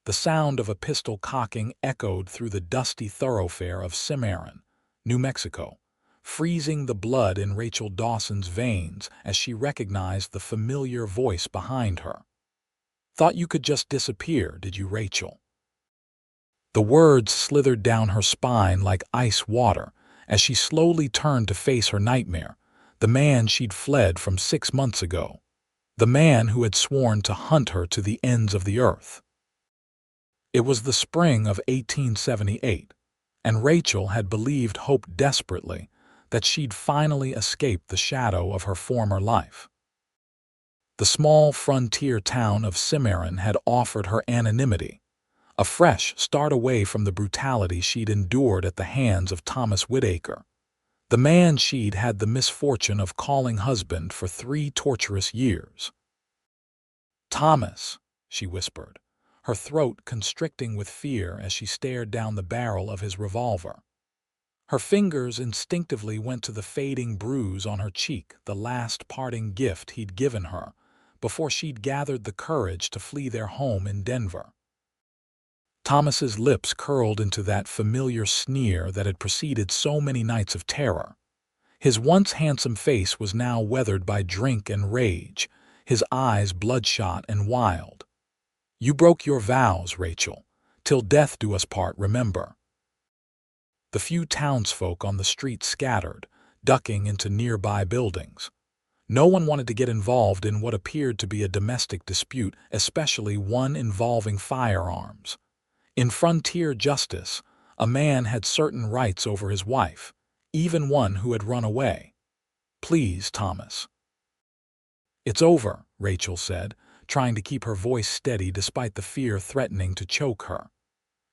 The sound of a pistol cocking echoed through the dusty thoroughfare of Cimarron, New Mexico, freezing the blood in Rachel Dawson's veins as she recognized the familiar voice behind her. "Thought you could just disappear, did you, Rachel?" The words slithered down her spine like ice water as she slowly turned to face her nightmare, the man she'd fled from 6 months ago, the man who had sworn to hunt her to the ends of the earth. It was the spring of 1878, and Rachel had hoped desperately that she'd finally escaped the shadow of her former life. The small frontier town of Cimarron had offered her anonymity, a fresh start away from the brutality she'd endured at the hands of Thomas Whittaker, the man she'd had the misfortune of calling husband for 3 torturous years. "Thomas," she whispered, her throat constricting with fear as she stared down the barrel of his revolver. Her fingers instinctively went to the fading bruise on her cheek, the last parting gift he'd given her before she'd gathered the courage to flee their home in Denver. Thomas's lips curled into that familiar sneer that had preceded so many nights of terror. His once handsome face was now weathered by drink and rage, his eyes bloodshot and wild. "You broke your vows, Rachel. Till death do us part, remember." The few townsfolk on the street scattered, ducking into nearby buildings. No one wanted to get involved in what appeared to be a domestic dispute, especially one involving firearms. In frontier justice, a man had certain rights over his wife, even one who had run away. "Please, Thomas." "It's over," Rachel said, trying to keep her voice steady despite the fear threatening to choke her.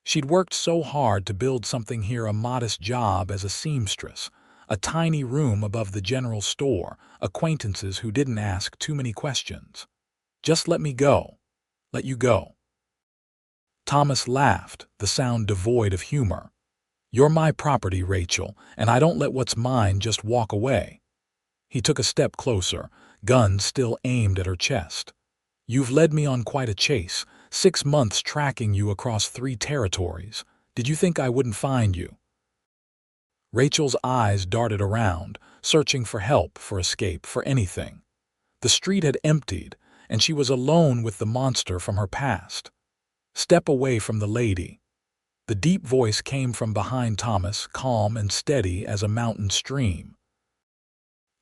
She'd worked so hard to build something here, a modest job as a seamstress, a tiny room above the general store, acquaintances who didn't ask too many questions. "Just let me go. Let you go." Thomas laughed, the sound devoid of humor. "You're my property, Rachel, and I don't let what's mine just walk away." He took a step closer, gun still aimed at her chest. "You've led me on quite a chase, 6 months tracking you across 3 territories. Did you think I wouldn't find you?" Rachel's eyes darted around, searching for help, for escape, for anything. The street had emptied, and she was alone with the monster from her past. "Step away from the lady." The deep voice came from behind Thomas, calm and steady as a mountain stream.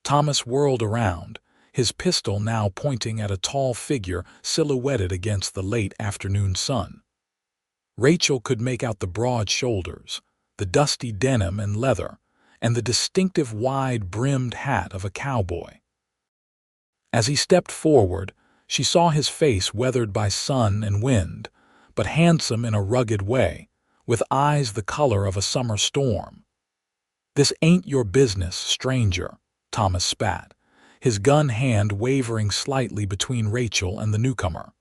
Thomas whirled around, his pistol now pointing at a tall figure silhouetted against the late afternoon sun. Rachel could make out the broad shoulders, the dusty denim and leather, and the distinctive wide-brimmed hat of a cowboy. As he stepped forward, she saw his face weathered by sun and wind, but handsome in a rugged way, with eyes the color of a summer storm. "This ain't your business, stranger," Thomas spat, his gun hand wavering slightly between Rachel and the newcomer.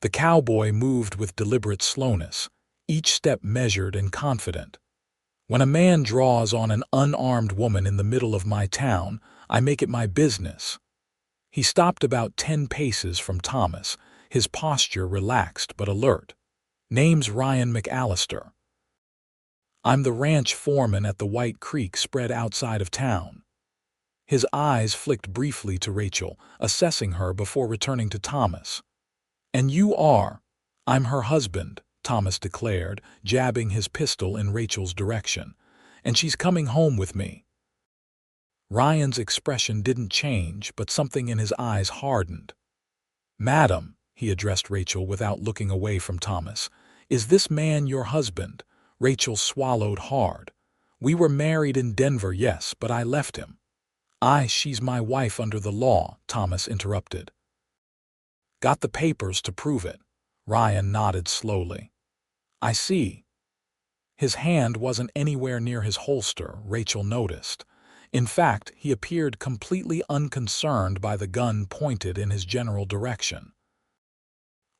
The cowboy moved with deliberate slowness, each step measured and confident. "When a man draws on an unarmed woman in the middle of my town, I make it my business." He stopped about 10 paces from Thomas, his posture relaxed but alert. "Name's Ryan McAllister. I'm the ranch foreman at the White Creek spread outside of town." His eyes flicked briefly to Rachel, assessing her before returning to Thomas. "And you are?" "I'm her husband," Thomas declared, jabbing his pistol in Rachel's direction. "And she's coming home with me." Ryan's expression didn't change, but something in his eyes hardened. "Madam," he addressed Rachel without looking away from Thomas, "is this man your husband?" Rachel swallowed hard. "We were married in Denver, yes, but I left him." She's my wife under the law," Thomas interrupted. "Got the papers to prove it." Ryan nodded slowly. "I see." His hand wasn't anywhere near his holster, Rachel noticed. In fact, he appeared completely unconcerned by the gun pointed in his general direction.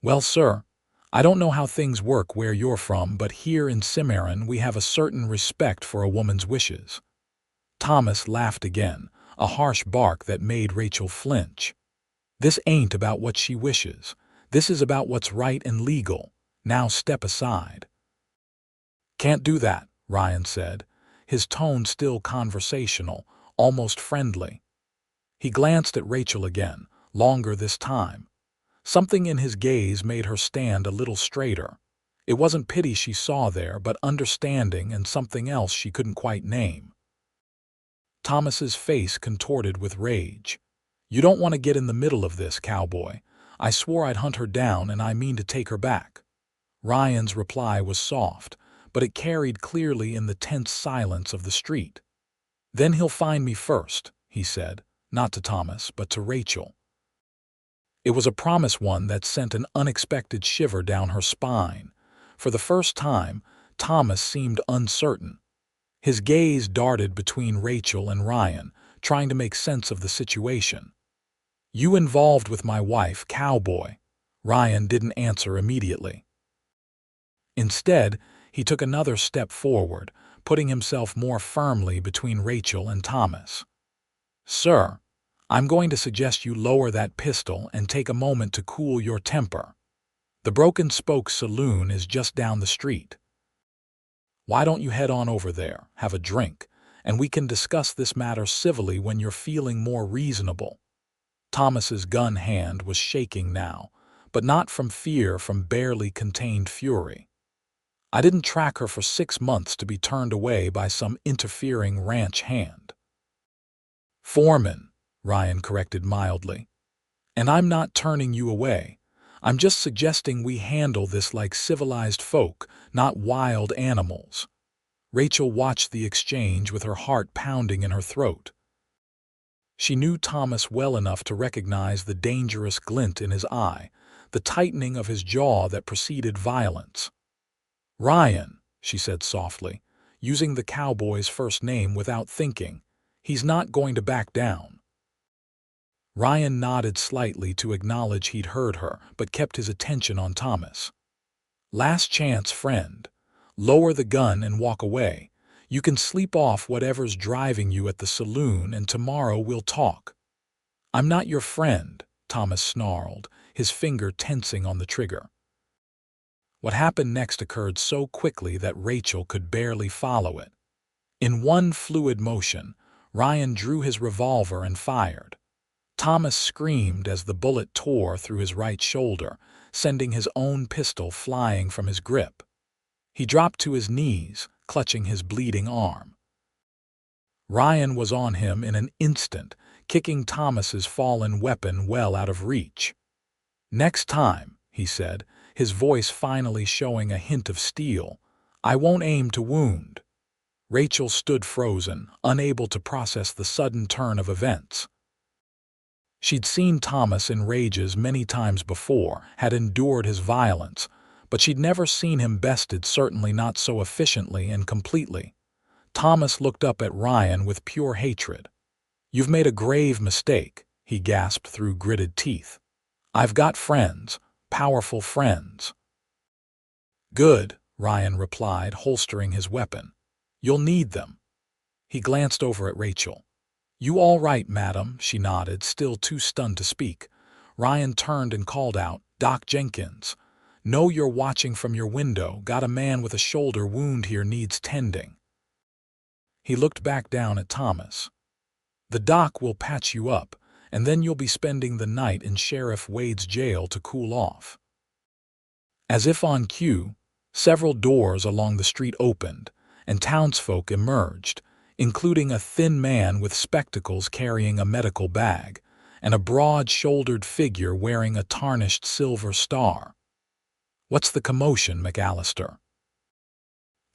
"Well, sir, I don't know how things work where you're from, but here in Cimarron we have a certain respect for a woman's wishes." Thomas laughed again, a harsh bark that made Rachel flinch. "This ain't about what she wishes. This is about what's right and legal. Now step aside." "Can't do that," Ryan said, his tone still conversational, almost friendly. He glanced at Rachel again, longer this time. Something in his gaze made her stand a little straighter. It wasn't pity she saw there, but understanding and something else she couldn't quite name. Thomas's face contorted with rage. "You don't want to get in the middle of this, Cowboy. I swore I'd hunt her down, and I mean to take her back." Ryan's reply was soft, but it carried clearly in the tense silence of the street. "Then he'll find me first," he said, not to Thomas, but to Rachel. It was a promise, one that sent an unexpected shiver down her spine. For the first time, Thomas seemed uncertain. His gaze darted between Rachel and Ryan, trying to make sense of the situation. "You involved with my wife, Cowboy?" Ryan didn't answer immediately. Instead, he took another step forward, putting himself more firmly between Rachel and Thomas. "Sir, I'm going to suggest you lower that pistol and take a moment to cool your temper. The Broken Spoke Saloon is just down the street. Why don't you head on over there, have a drink, and we can discuss this matter civilly when you're feeling more reasonable." Thomas's gun hand was shaking now, but not from fear, from barely contained fury. "I didn't track her for 6 months to be turned away by some interfering ranch hand." "Foreman," Ryan corrected mildly. "And I'm not turning you away. I'm just suggesting we handle this like civilized folk, not wild animals." Rachel watched the exchange with her heart pounding in her throat. She knew Thomas well enough to recognize the dangerous glint in his eye, the tightening of his jaw that preceded violence. "Ryan," she said softly, using the cowboy's first name without thinking, "he's not going to back down." Ryan nodded slightly to acknowledge he'd heard her, but kept his attention on Thomas. "Last chance, friend. Lower the gun and walk away. You can sleep off whatever's driving you at the saloon, and tomorrow we'll talk." "I'm not your friend," Thomas snarled, his finger tensing on the trigger. What happened next occurred so quickly that Rachel could barely follow it. In one fluid motion, Ryan drew his revolver and fired. Thomas screamed as the bullet tore through his right shoulder, sending his own pistol flying from his grip. He dropped to his knees, clutching his bleeding arm. Ryan was on him in an instant, kicking Thomas's fallen weapon well out of reach. "Next time," he said, his voice finally showing a hint of steel, "I won't aim to wound." Rachel stood frozen, unable to process the sudden turn of events. She'd seen Thomas in rages many times before, had endured his violence, but she'd never seen him bested, certainly not so efficiently and completely. Thomas looked up at Ryan with pure hatred. "You've made a grave mistake," he gasped through gritted teeth. "I've got friends, powerful friends." "Good," Ryan replied, holstering his weapon. "You'll need them." He glanced over at Rachel. "You all right, madam?" She nodded, still too stunned to speak. Ryan turned and called out, "Doc Jenkins. Know you're watching from your window. Got a man with a shoulder wound here, needs tending." He looked back down at Thomas. "The doc will patch you up, and then you'll be spending the night in Sheriff Wade's jail to cool off." As if on cue, several doors along the street opened, and townsfolk emerged, including a thin man with spectacles carrying a medical bag, and a broad-shouldered figure wearing a tarnished silver star. "What's the commotion, McAllister?"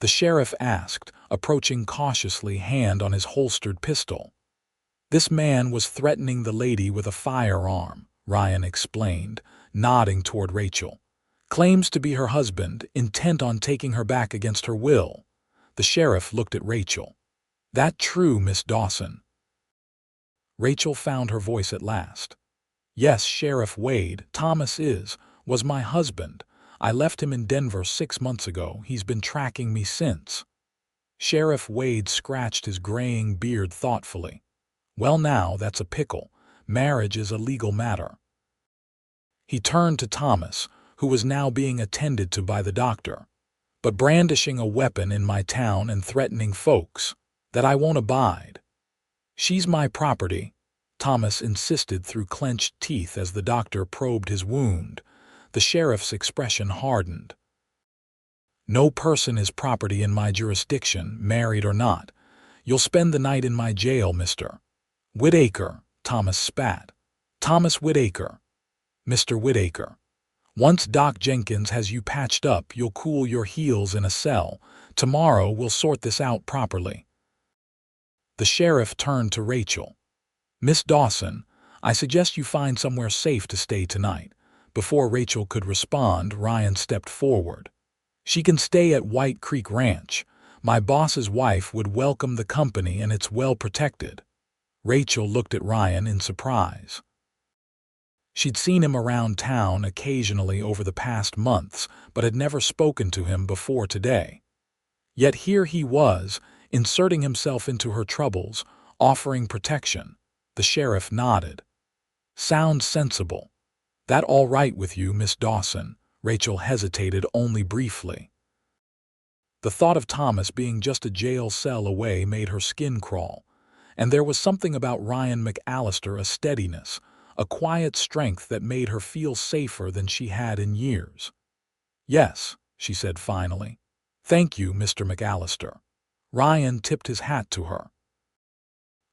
the sheriff asked, approaching cautiously, hand on his holstered pistol. "This man was threatening the lady with a firearm," Ryan explained, nodding toward Rachel. "Claims to be her husband, intent on taking her back against her will." The sheriff looked at Rachel. "That true, Miss Dawson?" Rachel found her voice at last. "Yes, Sheriff Wade, Thomas was my husband. I left him in Denver 6 months ago. He's been tracking me since." Sheriff Wade scratched his graying beard thoughtfully. "Well, now, that's a pickle. Marriage is a legal matter." He turned to Thomas, who was now being attended to by the doctor, but brandishing a weapon in my town and threatening folks that I won't abide. She's my property, Thomas insisted through clenched teeth as the doctor probed his wound. The sheriff's expression hardened. No person is property in my jurisdiction, married or not. You'll spend the night in my jail, Mr. Whittaker, Thomas spat. Thomas Whittaker. Mr. Whittaker. Once Doc Jenkins has you patched up, you'll cool your heels in a cell. Tomorrow we'll sort this out properly. The sheriff turned to Rachel. Miss Dawson, I suggest you find somewhere safe to stay tonight. Before Rachel could respond, Ryan stepped forward. She can stay at White Creek Ranch. My boss's wife would welcome the company and it's well protected. Rachel looked at Ryan in surprise. She'd seen him around town occasionally over the past months, but had never spoken to him before today. Yet here he was, inserting himself into her troubles, offering protection. The sheriff nodded. Sounds sensible. That all right with you, Miss Dawson? Rachel hesitated only briefly. The thought of Thomas being just a jail cell away made her skin crawl, and there was something about Ryan McAllister, a steadiness, a quiet strength that made her feel safer than she had in years. Yes, she said finally. Thank you, Mr. McAllister. Ryan tipped his hat to her.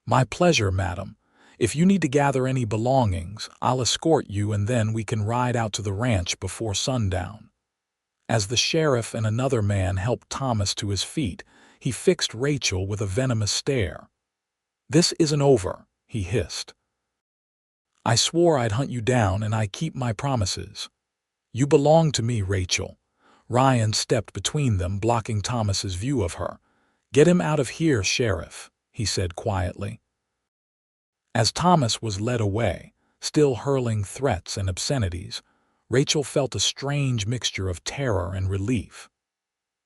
My pleasure, madam. If you need to gather any belongings, I'll escort you and then we can ride out to the ranch before sundown. As the sheriff and another man helped Thomas to his feet, he fixed Rachel with a venomous stare. This isn't over, he hissed. I swore I'd hunt you down and I keep my promises. You belong to me, Rachel. Ryan stepped between them, blocking Thomas's view of her. Get him out of here, Sheriff, he said quietly. As Thomas was led away, still hurling threats and obscenities, Rachel felt a strange mixture of terror and relief.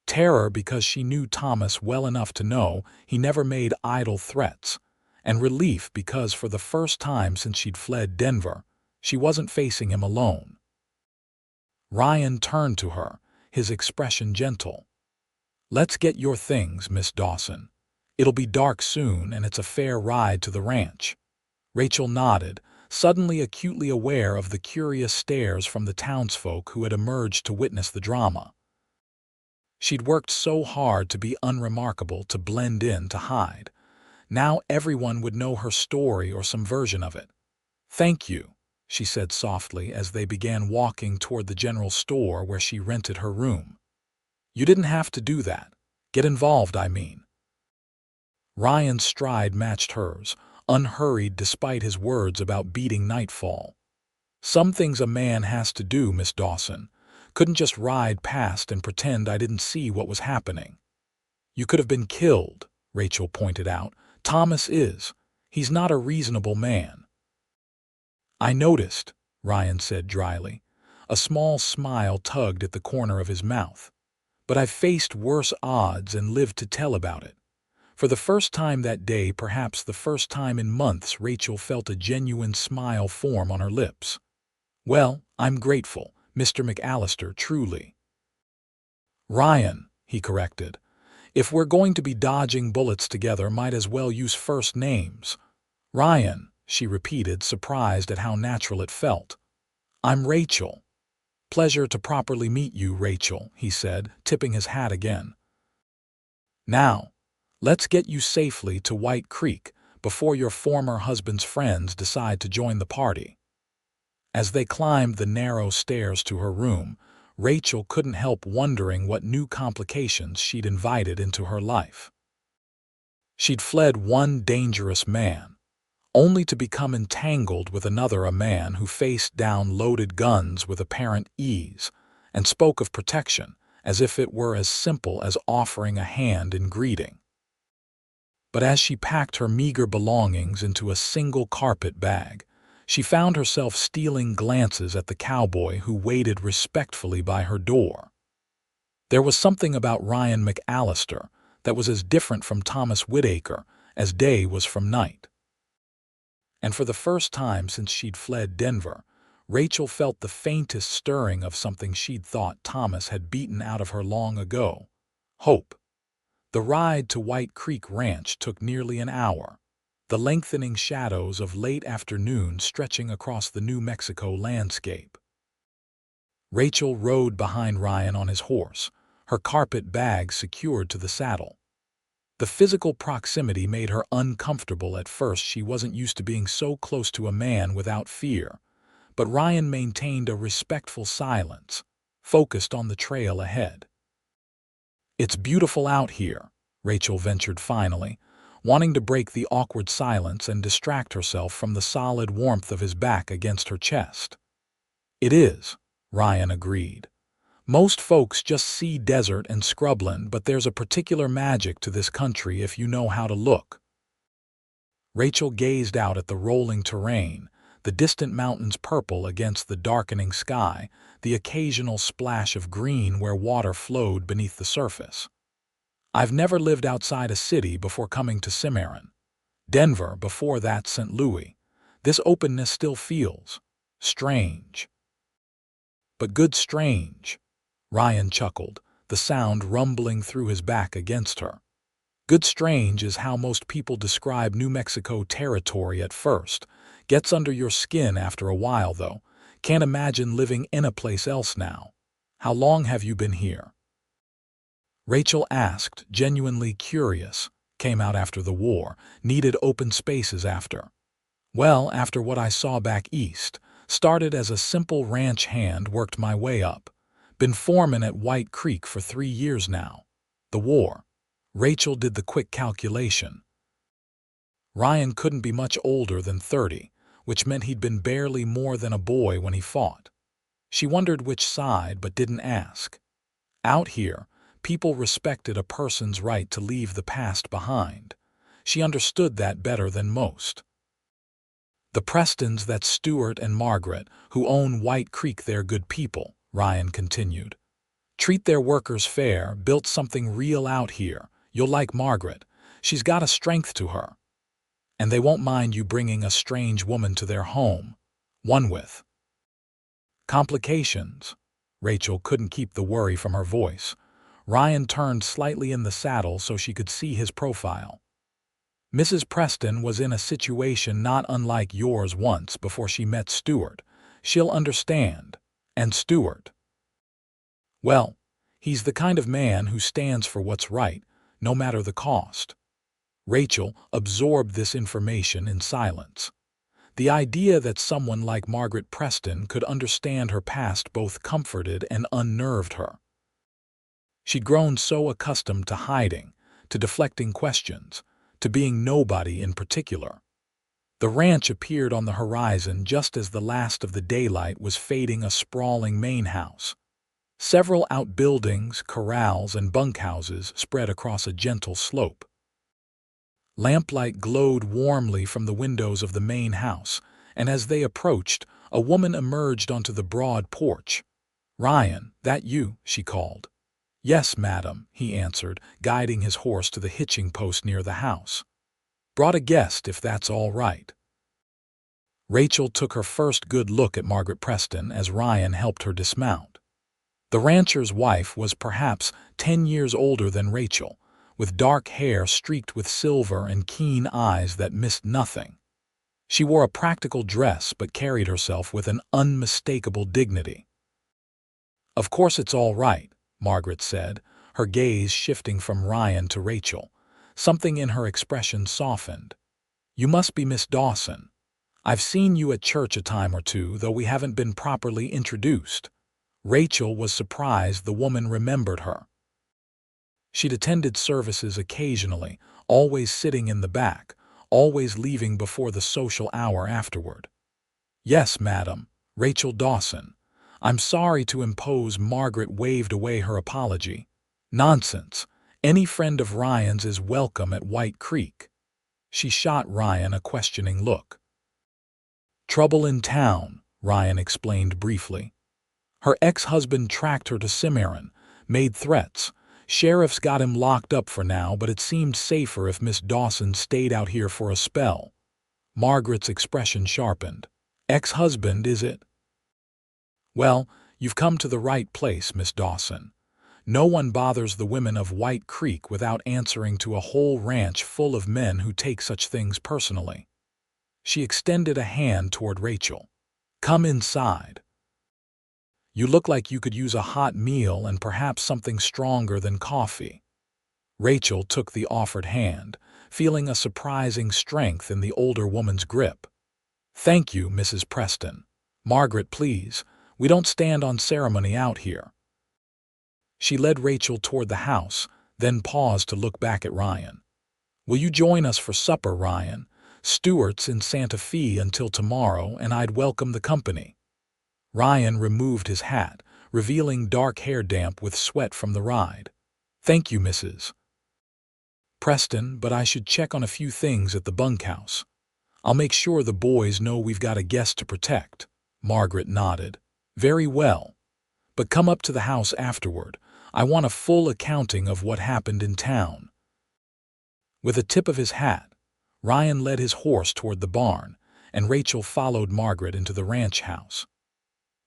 Terror because she knew Thomas well enough to know he never made idle threats, and relief because for the first time since she'd fled Denver, she wasn't facing him alone. Ryan turned to her, his expression gentle. Let's get your things, Miss Dawson. It'll be dark soon and it's a fair ride to the ranch. Rachel nodded, suddenly acutely aware of the curious stares from the townsfolk who had emerged to witness the drama. She'd worked so hard to be unremarkable, to blend in, to hide. Now everyone would know her story or some version of it. Thank you, she said softly as they began walking toward the general store where she rented her room. You didn't have to do that. Get involved, I mean. Ryan's stride matched hers, unhurried despite his words about beating nightfall. Some things a man has to do, Miss Dawson. Couldn't just ride past and pretend I didn't see what was happening. You could have been killed, Rachel pointed out. Thomas is. He's not a reasonable man. I noticed, Ryan said dryly. A small smile tugged at the corner of his mouth. But I've faced worse odds and lived to tell about it. For the first time that day, perhaps the first time in months, Rachel felt a genuine smile form on her lips. Well, I'm grateful, Mr. McAllister, truly. Ryan, he corrected. If we're going to be dodging bullets together, might as well use first names. Ryan, she repeated, surprised at how natural it felt. I'm Rachel. Pleasure to properly meet you, Rachel, he said, tipping his hat again. Now, let's get you safely to White Creek before your former husband's friends decide to join the party. As they climbed the narrow stairs to her room, Rachel couldn't help wondering what new complications she'd invited into her life. She'd fled one dangerous man, only to become entangled with another, a man who faced down loaded guns with apparent ease and spoke of protection as if it were as simple as offering a hand in greeting. But as she packed her meager belongings into a single carpet bag, she found herself stealing glances at the cowboy who waited respectfully by her door. There was something about Ryan McAllister that was as different from Thomas Whittaker as day was from night. And for the first time since she'd fled Denver, Rachel felt the faintest stirring of something she'd thought Thomas had beaten out of her long ago. Hope. The ride to White Creek Ranch took nearly an hour, the lengthening shadows of late afternoon stretching across the New Mexico landscape. Rachel rode behind Ryan on his horse, her carpet bag secured to the saddle. The physical proximity made her uncomfortable at first. She wasn't used to being so close to a man without fear, but Ryan maintained a respectful silence, focused on the trail ahead. "It's beautiful out here," Rachel ventured finally, wanting to break the awkward silence and distract herself from the solid warmth of his back against her chest. "It is," Ryan agreed. "Most folks just see desert and scrubland, but there's a particular magic to this country if you know how to look." Rachel gazed out at the rolling terrain, the distant mountains purple against the darkening sky, the occasional splash of green where water flowed beneath the surface. "I've never lived outside a city before coming to Cimarron. Denver, before that St. Louis. This openness still feels strange." "But good strange," Ryan chuckled, the sound rumbling through his back against her. "Good strange is how most people describe New Mexico territory at first. Gets under your skin after a while, though. Can't imagine living in a place else now. How long have you been here?" Rachel asked, genuinely curious. "Came out after the war. Needed open spaces after. Well, after what I saw back east. Started as a simple ranch hand, worked my way up. Been foreman at White Creek for 3 years now. The war." Rachel did the quick calculation. Ryan couldn't be much older than 30, which meant he'd been barely more than a boy when he fought. She wondered which side, but didn't ask. Out here, people respected a person's right to leave the past behind. She understood that better than most. "The Prestons, that's Stuart and Margaret, who own White Creek, they're good people," Ryan continued. "Treat their workers fair, built something real out here. You'll like Margaret. She's got a strength to her. And they won't mind you bringing a strange woman to their home, one with complications." Rachel couldn't keep the worry from her voice. Ryan turned slightly in the saddle so she could see his profile. "Mrs. Preston was in a situation not unlike yours once before she met Stuart. She'll understand. And Stuart, well, he's the kind of man who stands for what's right, no matter the cost." Rachel absorbed this information in silence. The idea that someone like Margaret Preston could understand her past both comforted and unnerved her. She'd grown so accustomed to hiding, to deflecting questions, to being nobody in particular. The ranch appeared on the horizon just as the last of the daylight was fading, a sprawling main house. Several outbuildings, corrals, and bunkhouses spread across a gentle slope. Lamplight glowed warmly from the windows of the main house, and as they approached, a woman emerged onto the broad porch. "Ryan, that you?" she called. "Yes, madam," he answered, guiding his horse to the hitching post near the house. "Brought a guest, if that's all right." Rachel took her first good look at Margaret Preston as Ryan helped her dismount. The rancher's wife was perhaps 10 years older than Rachel, with dark hair streaked with silver and keen eyes that missed nothing. She wore a practical dress but carried herself with an unmistakable dignity. "Of course it's all right," Margaret said, her gaze shifting from Ryan to Rachel. Something in her expression softened. "You must be Miss Dawson. I've seen you at church a time or two, though we haven't been properly introduced." Rachel was surprised the woman remembered her. She'd attended services occasionally, always sitting in the back, always leaving before the social hour afterward. "Yes, madam, Rachel Dawson. I'm sorry to impose." Margaret waved away her apology. "Nonsense. Any friend of Ryan's is welcome at White Creek." She shot Ryan a questioning look. "Trouble in town," Ryan explained briefly. "Her ex-husband tracked her to Cimarron, made threats. Sheriff's got him locked up for now, but it seemed safer if Miss Dawson stayed out here for a spell." Margaret's expression sharpened. "Ex-husband, is it?" Well, you've come to the right place, Miss Dawson. No one bothers the women of White Creek without answering to a whole ranch full of men who take such things personally. She extended a hand toward Rachel. Come inside. You look like you could use a hot meal and perhaps something stronger than coffee. Rachel took the offered hand, feeling a surprising strength in the older woman's grip. Thank you, Mrs. Preston. Margaret, please. We don't stand on ceremony out here. She led Rachel toward the house, then paused to look back at Ryan. Will you join us for supper, Ryan? Stewart's in Santa Fe until tomorrow, and I'd welcome the company. Ryan removed his hat, revealing dark hair damp with sweat from the ride. Thank you, Mrs. Preston, but I should check on a few things at the bunkhouse. I'll make sure the boys know we've got a guest to protect. Margaret nodded. Very well. But come up to the house afterward. I want a full accounting of what happened in town. With a tip of his hat, Ryan led his horse toward the barn, and Rachel followed Margaret into the ranch house.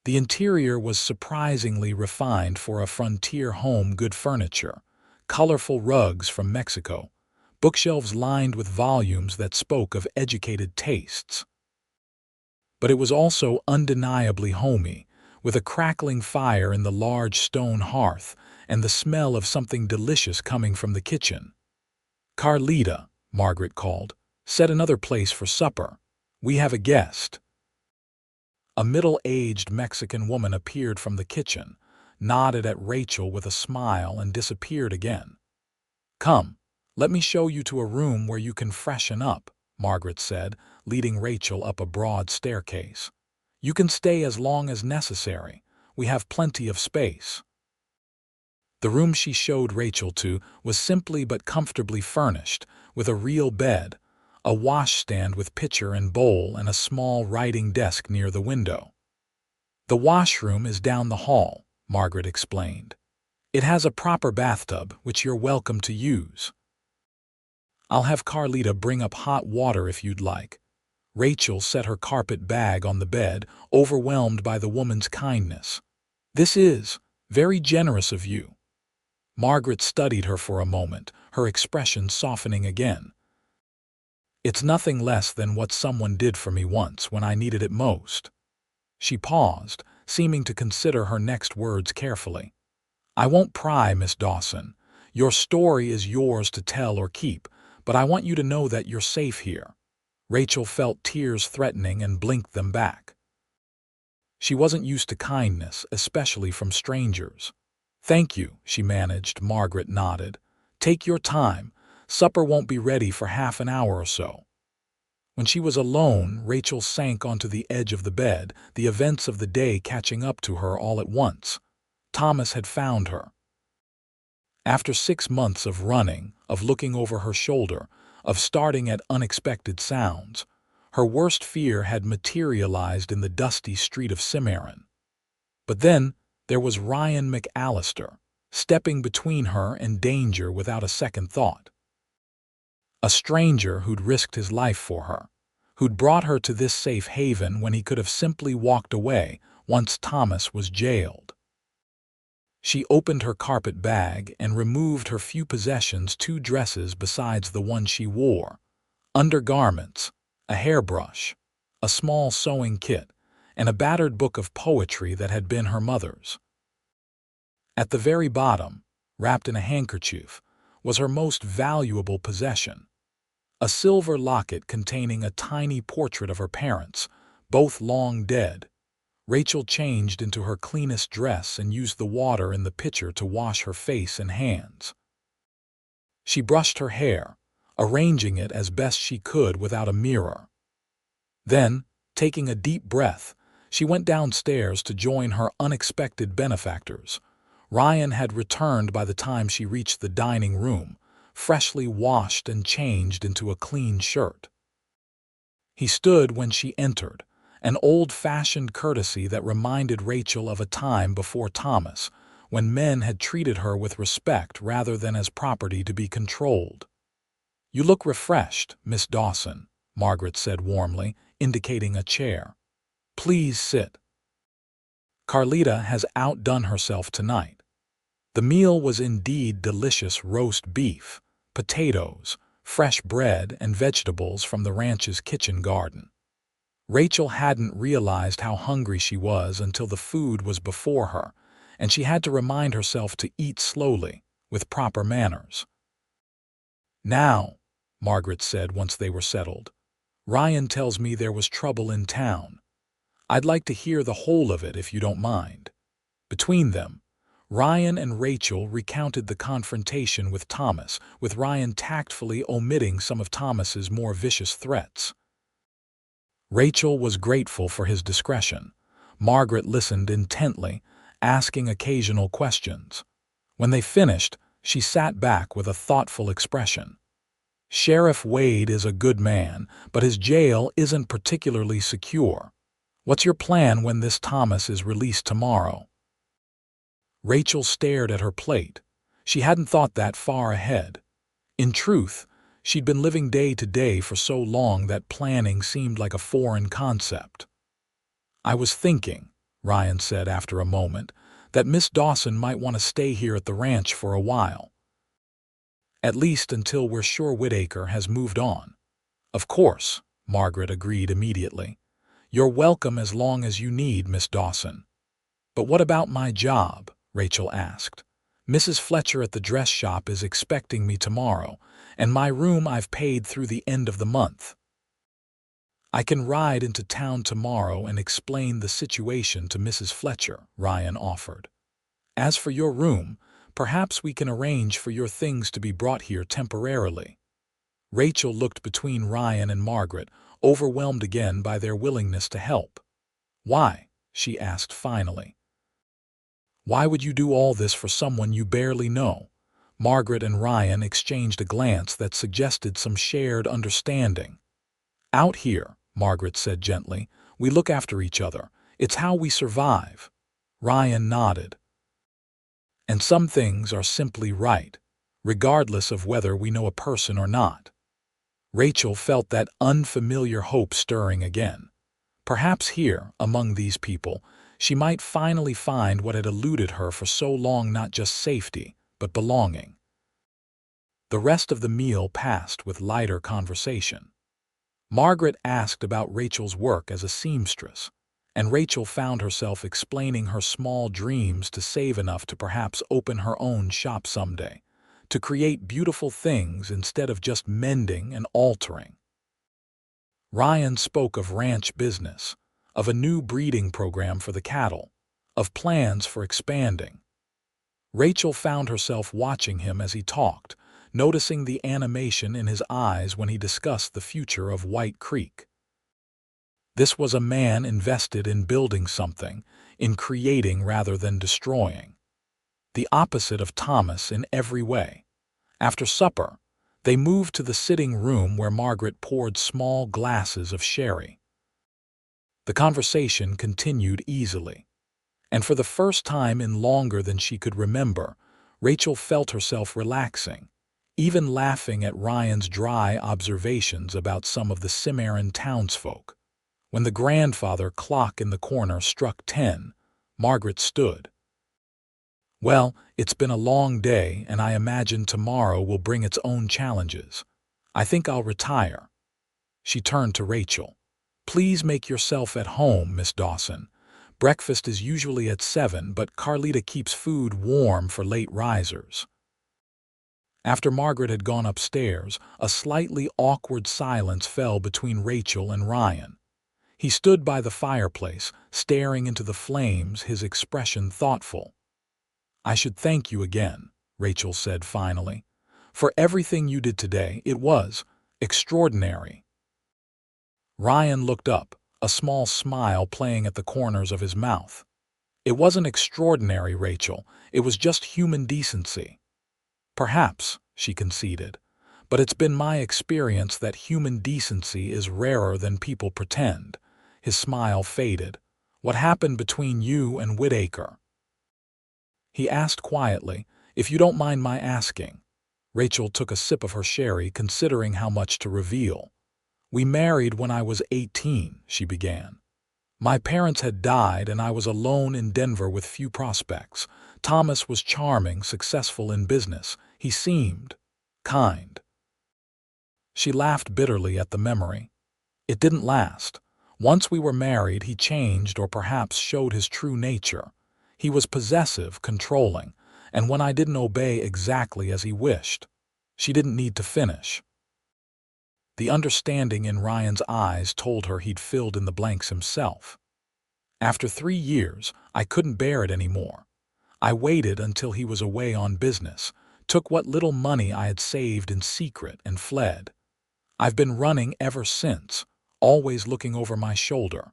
The interior was surprisingly refined for a frontier home. Good furniture, colorful rugs from Mexico, bookshelves lined with volumes that spoke of educated tastes. But it was also undeniably homey, with a crackling fire in the large stone hearth and the smell of something delicious coming from the kitchen. Carlita, Margaret called, set another place for supper. We have a guest. A middle-aged Mexican woman appeared from the kitchen, nodded at Rachel with a smile, and disappeared again. Come, let me show you to a room where you can freshen up, Margaret said, leading Rachel up a broad staircase. You can stay as long as necessary. We have plenty of space. The room she showed Rachel to was simply but comfortably furnished, with a real bed, a washstand with pitcher and bowl, and a small writing desk near the window. The washroom is down the hall, Margaret explained. It has a proper bathtub, which you're welcome to use. I'll have Carlita bring up hot water if you'd like. Rachel set her carpet bag on the bed, overwhelmed by the woman's kindness. This is very generous of you. Margaret studied her for a moment, her expression softening again. It's nothing less than what someone did for me once when I needed it most. She paused, seeming to consider her next words carefully. I won't pry, Miss Dawson. Your story is yours to tell or keep, but I want you to know that you're safe here. Rachel felt tears threatening and blinked them back. She wasn't used to kindness, especially from strangers. Thank you, she managed. Margaret nodded. Take your time. Supper won't be ready for half an hour or so. When she was alone, Rachel sank onto the edge of the bed, the events of the day catching up to her all at once. Thomas had found her. After 6 months of running, of looking over her shoulder, of starting at unexpected sounds, her worst fear had materialized in the dusty street of Cimarron. But then there was Ryan McAllister, stepping between her and danger without a second thought. A stranger who'd risked his life for her, who'd brought her to this safe haven when he could have simply walked away once Thomas was jailed. She opened her carpet bag and removed her few possessions, 2 dresses besides the one she wore, undergarments, a hairbrush, a small sewing kit, and a battered book of poetry that had been her mother's. At the very bottom, wrapped in a handkerchief, was her most valuable possession, a silver locket containing a tiny portrait of her parents, both long dead. Rachel changed into her cleanest dress and used the water in the pitcher to wash her face and hands. She brushed her hair, arranging it as best she could without a mirror. Then, taking a deep breath, she went downstairs to join her unexpected benefactors. Ryan had returned by the time she reached the dining room, freshly washed and changed into a clean shirt. He stood when she entered, an old-fashioned courtesy that reminded Rachel of a time before Thomas, when men had treated her with respect rather than as property to be controlled. You look refreshed, Miss Dawson, Margaret said warmly, indicating a chair. Please sit. Carlita has outdone herself tonight. The meal was indeed delicious: roast beef, potatoes, fresh bread, and vegetables from the ranch's kitchen garden. Rachel hadn't realized how hungry she was until the food was before her, and she had to remind herself to eat slowly, with proper manners. "Now," Margaret said once they were settled, "Ryan tells me there was trouble in town. I'd like to hear the whole of it if you don't mind." Between them, Ryan and Rachel recounted the confrontation with Thomas, with Ryan tactfully omitting some of Thomas's more vicious threats. Rachel was grateful for his discretion. Margaret listened intently, asking occasional questions. When they finished, she sat back with a thoughtful expression. "Sheriff Wade is a good man, but his jail isn't particularly secure. What's your plan when this Thomas is released tomorrow?" Rachel stared at her plate. She hadn't thought that far ahead. In truth, she'd been living day to day for so long that planning seemed like a foreign concept. "I was thinking," Ryan said after a moment, "that Miss Dawson might want to stay here at the ranch for a while. At least until we're sure Whittaker has moved on." "Of course," Margaret agreed immediately. "You're welcome as long as you need, Miss Dawson." "But what about my job?" Rachel asked. "Mrs. Fletcher at the dress shop is expecting me tomorrow, and my room I've paid through the end of the month." "I can ride into town tomorrow and explain the situation to Mrs. Fletcher," Ryan offered. "As for your room, perhaps we can arrange for your things to be brought here temporarily." Rachel looked between Ryan and Margaret, overwhelmed again by their willingness to help. "Why?" she asked finally. "Why would you do all this for someone you barely know?" Margaret and Ryan exchanged a glance that suggested some shared understanding. "Out here," Margaret said gently, "we look after each other. It's how we survive." Ryan nodded. "And some things are simply right, regardless of whether we know a person or not." Rachel felt that unfamiliar hope stirring again. Perhaps here, among these people, she might finally find what had eluded her for so long: not just safety, but belonging. The rest of the meal passed with lighter conversation. Margaret asked about Rachel's work as a seamstress, and Rachel found herself explaining her small dreams to save enough to perhaps open her own shop someday, to create beautiful things instead of just mending and altering. Ryan spoke of ranch business, of a new breeding program for the cattle, of plans for expanding. Rachel found herself watching him as he talked, noticing the animation in his eyes when he discussed the future of White Creek. This was a man invested in building something, in creating rather than destroying. The opposite of Thomas in every way. After supper, they moved to the sitting room where Margaret poured small glasses of sherry. The conversation continued easily, and for the first time in longer than she could remember, Rachel felt herself relaxing, even laughing at Ryan's dry observations about some of the Cimarron townsfolk. When the grandfather clock in the corner struck 10, Margaret stood. "Well, it's been a long day, and I imagine tomorrow will bring its own challenges. I think I'll retire." She turned to Rachel. "Please make yourself at home, Miss Dawson. Breakfast is usually at 7, but Carlita keeps food warm for late risers." After Margaret had gone upstairs, a slightly awkward silence fell between Rachel and Ryan. He stood by the fireplace, staring into the flames, his expression thoughtful. "I should thank you again," Rachel said finally, "for everything you did today. It was extraordinary." Ryan looked up, a small smile playing at the corners of his mouth. "It wasn't extraordinary, Rachel. It was just human decency." "Perhaps," she conceded, "but it's been my experience that human decency is rarer than people pretend." His smile faded. "What happened between you and Whittaker?" he asked quietly. "If you don't mind my asking." Rachel took a sip of her sherry, considering how much to reveal. "We married when I was 18, she began. My parents had died and I was alone in Denver with few prospects. Thomas was charming, successful in business. He seemed kind. She laughed bitterly at the memory. It didn't last. Once we were married, he changed or perhaps showed his true nature. He was possessive, controlling, and when I didn't obey exactly as he wished, she didn't need to finish. The understanding in Ryan's eyes told her he'd filled in the blanks himself. After 3 years, I couldn't bear it anymore. I waited until he was away on business, took what little money I had saved in secret and fled. I've been running ever since, always looking over my shoulder.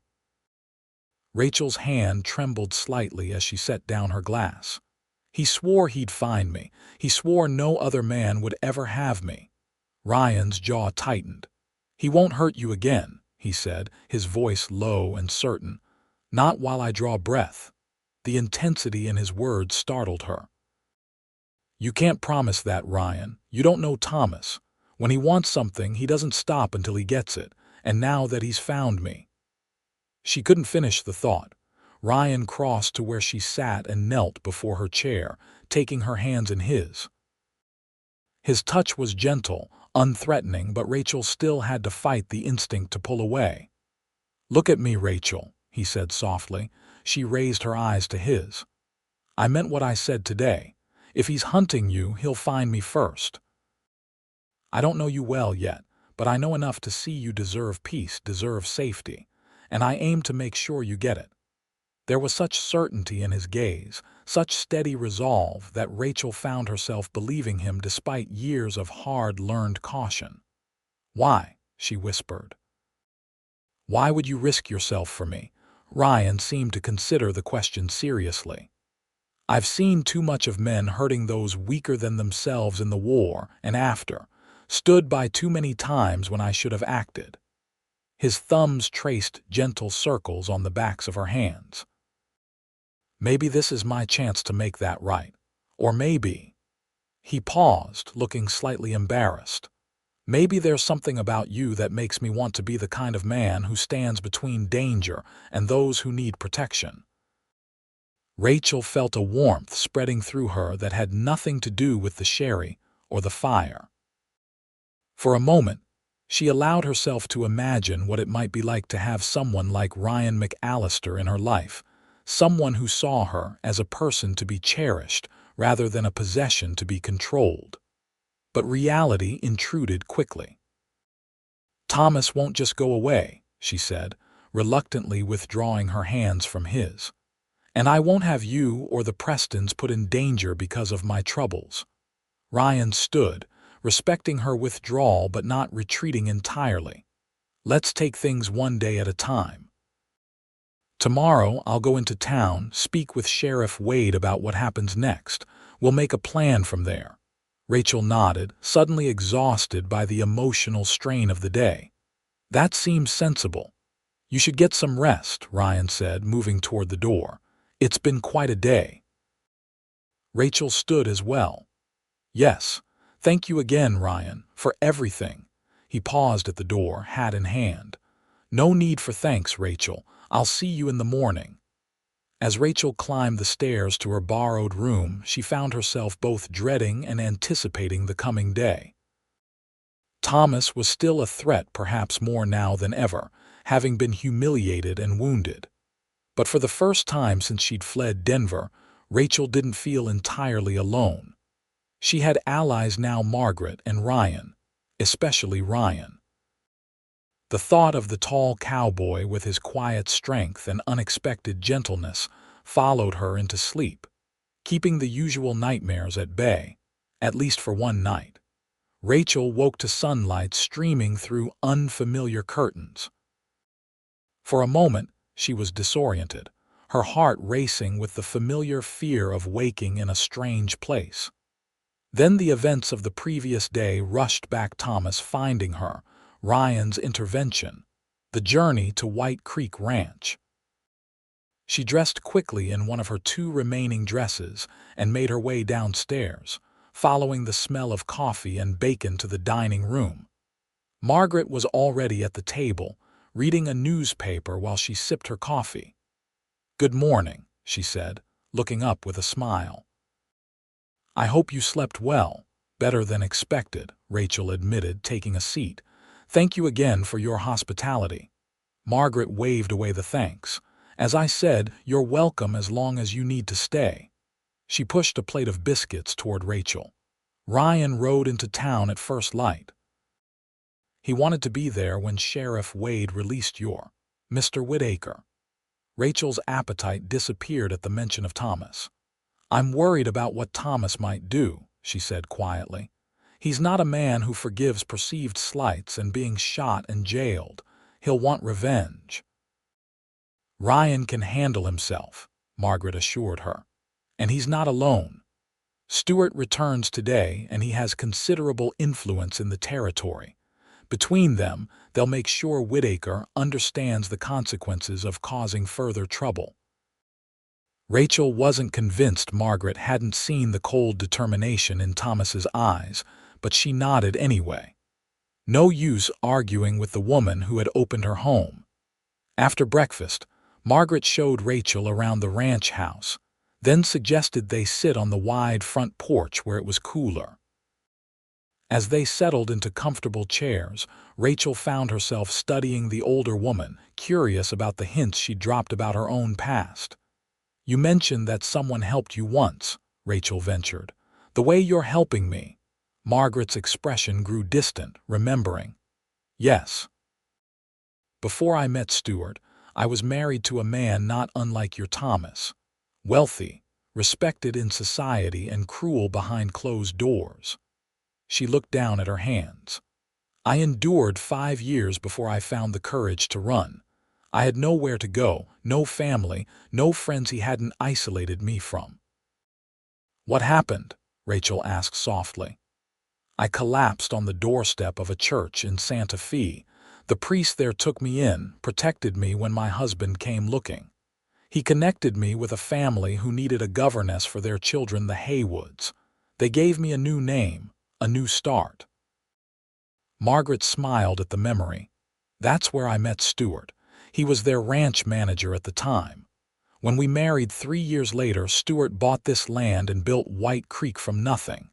Rachel's hand trembled slightly as she set down her glass. He swore he'd find me. He swore no other man would ever have me. Ryan's jaw tightened. "He won't hurt you again," he said, his voice low and certain. "Not while I draw breath." The intensity in his words startled her. "You can't promise that, Ryan. You don't know Thomas. When he wants something, he doesn't stop until he gets it, and now that he's found me—" She couldn't finish the thought. Ryan crossed to where she sat and knelt before her chair, taking her hands in his. His touch was gentle, unthreatening, but Rachel still had to fight the instinct to pull away. "Look at me, Rachel," he said softly. She raised her eyes to his. "I meant what I said today. If he's hunting you, he'll find me first. I don't know you well yet, but I know enough to see you deserve peace, deserve safety, and I aim to make sure you get it." There was such certainty in his gaze, such steady resolve, that Rachel found herself believing him despite years of hard-learned caution. "Why?" she whispered. "Why would you risk yourself for me?" Ryan seemed to consider the question seriously. "I've seen too much of men hurting those weaker than themselves in the war and after, stood by too many times when I should have acted." His thumbs traced gentle circles on the backs of her hands. "Maybe this is my chance to make that right. Or maybe—" He paused, looking slightly embarrassed. "Maybe there's something about you that makes me want to be the kind of man who stands between danger and those who need protection." Rachel felt a warmth spreading through her that had nothing to do with the sherry or the fire. For a moment, she allowed herself to imagine what it might be like to have someone like Ryan McAllister in her life, someone who saw her as a person to be cherished rather than a possession to be controlled. But reality intruded quickly. "Thomas won't just go away," she said, reluctantly withdrawing her hands from his. "And I won't have you or the Prestons put in danger because of my troubles." Ryan stood, respecting her withdrawal but not retreating entirely. "Let's take things one day at a time. Tomorrow I'll go into town, speak with Sheriff Wade about what happens next. We'll make a plan from there." Rachel nodded, suddenly exhausted by the emotional strain of the day. "That seems sensible." "You should get some rest," Ryan said, moving toward the door. "It's been quite a day." Rachel stood as well. "Yes, thank you again, Ryan, for everything." He paused at the door, hat in hand. "No need for thanks, Rachel. I'll see you in the morning." As Rachel climbed the stairs to her borrowed room, she found herself both dreading and anticipating the coming day. Thomas was still a threat, perhaps more now than ever, having been humiliated and wounded. But for the first time since she'd fled Denver, Rachel didn't feel entirely alone. She had allies now, Margaret and Ryan, especially Ryan. The thought of the tall cowboy with his quiet strength and unexpected gentleness followed her into sleep, keeping the usual nightmares at bay, at least for one night. Rachel woke to sunlight streaming through unfamiliar curtains. For a moment, she was disoriented, her heart racing with the familiar fear of waking in a strange place. Then the events of the previous day rushed back: Thomas finding her, Ryan's intervention, the journey to White Creek Ranch. She dressed quickly in one of her 2 remaining dresses and made her way downstairs, following the smell of coffee and bacon to the dining room. Margaret was already at the table, reading a newspaper while she sipped her coffee. "Good morning," she said, looking up with a smile. "I hope you slept well." "Better than expected," Rachel admitted, taking a seat. "Thank you again for your hospitality." Margaret waved away the thanks. "As I said, you're welcome as long as you need to stay." She pushed a plate of biscuits toward Rachel. "Ryan rode into town at first light. He wanted to be there when Sheriff Wade released your Mr. Whittaker." Rachel's appetite disappeared at the mention of Thomas. "I'm worried about what Thomas might do," she said quietly. "He's not a man who forgives perceived slights, and being shot and jailed, he'll want revenge." "Ryan can handle himself," Margaret assured her. "And he's not alone. Stewart returns today, and he has considerable influence in the territory. Between them, they'll make sure Whittaker understands the consequences of causing further trouble." Rachel wasn't convinced Margaret hadn't seen the cold determination in Thomas's eyes, but she nodded anyway. No use arguing with the woman who had opened her home. After breakfast, Margaret showed Rachel around the ranch house, then suggested they sit on the wide front porch where it was cooler. As they settled into comfortable chairs, Rachel found herself studying the older woman, curious about the hints she dropped about her own past. "You mentioned that someone helped you once," Rachel ventured. "The way you're helping me." Margaret's expression grew distant, remembering. "Yes. Before I met Stewart, I was married to a man not unlike your Thomas. Wealthy, respected in society, and cruel behind closed doors." She looked down at her hands. "I endured 5 years before I found the courage to run. I had nowhere to go, no family, no friends he hadn't isolated me from." "What happened?" Rachel asked softly. "I collapsed on the doorstep of a church in Santa Fe. The priest there took me in, protected me when my husband came looking. He connected me with a family who needed a governess for their children, the Haywoods. They gave me a new name, a new start." Margaret smiled at the memory. "That's where I met Stewart. He was their ranch manager at the time. When we married 3 years later, Stewart bought this land and built White Creek from nothing."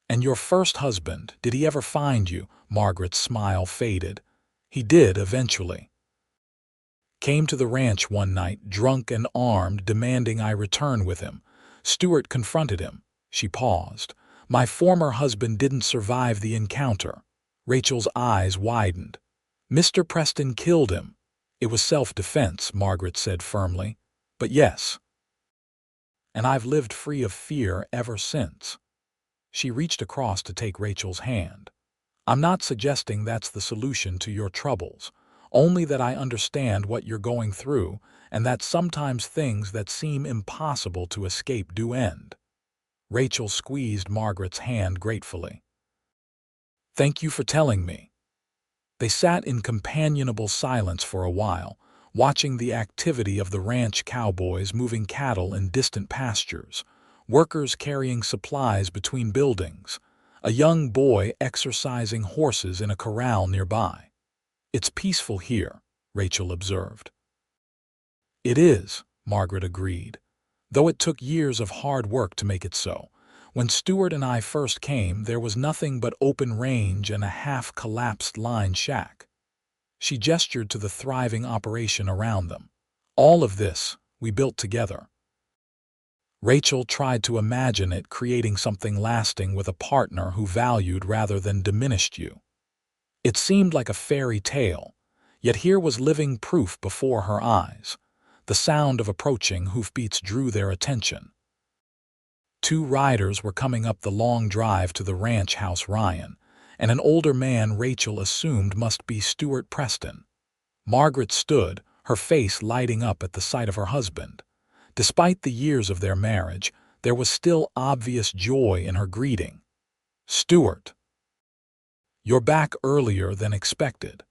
"And your first husband, did he ever find you?" Margaret's smile faded. "He did, eventually. Came to the ranch one night, drunk and armed, demanding I return with him. Stewart confronted him." She paused. "My former husband didn't survive the encounter." Rachel's eyes widened. "Mr. Preston killed him." "It was self-defense," Margaret said firmly. "But yes. And I've lived free of fear ever since." She reached across to take Rachel's hand. "I'm not suggesting that's the solution to your troubles, only that I understand what you're going through, and that sometimes things that seem impossible to escape do end." Rachel squeezed Margaret's hand gratefully. "Thank you for telling me." They sat in companionable silence for a while, watching the activity of the ranch cowboys moving cattle in distant pastures, workers carrying supplies between buildings, a young boy exercising horses in a corral nearby. "It's peaceful here," Rachel observed. "It is," Margaret agreed, "though it took years of hard work to make it so. When Stewart and I first came, there was nothing but open range and a half-collapsed line shack." She gestured to the thriving operation around them. "All of this, we built together." Rachel tried to imagine it creating something lasting with a partner who valued rather than diminished you. It seemed like a fairy tale, yet here was living proof before her eyes. The sound of approaching hoofbeats drew their attention. 2 riders were coming up the long drive to the ranch house Ryan, and an older man Rachel assumed must be Stewart Preston. Margaret stood, her face lighting up at the sight of her husband. Despite the years of their marriage, there was still obvious joy in her greeting. "Stewart, you're back earlier than expected."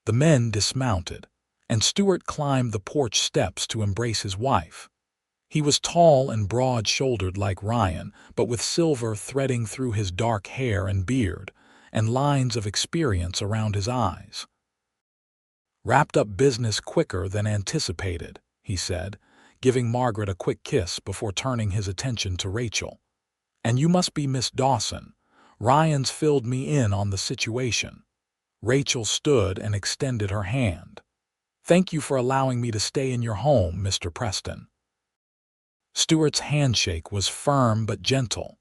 The men dismounted, and Stewart climbed the porch steps to embrace his wife. He was tall and broad-shouldered like Ryan, but with silver threading through his dark hair and beard, and lines of experience around his eyes. Wrapped up business quicker than anticipated, he said, giving Margaret a quick kiss before turning his attention to Rachel. And you must be Miss Dawson. Ryan's filled me in on the situation. Rachel stood and extended her hand. Thank you for allowing me to stay in your home, Mr. Preston. Stewart's handshake was firm but gentle.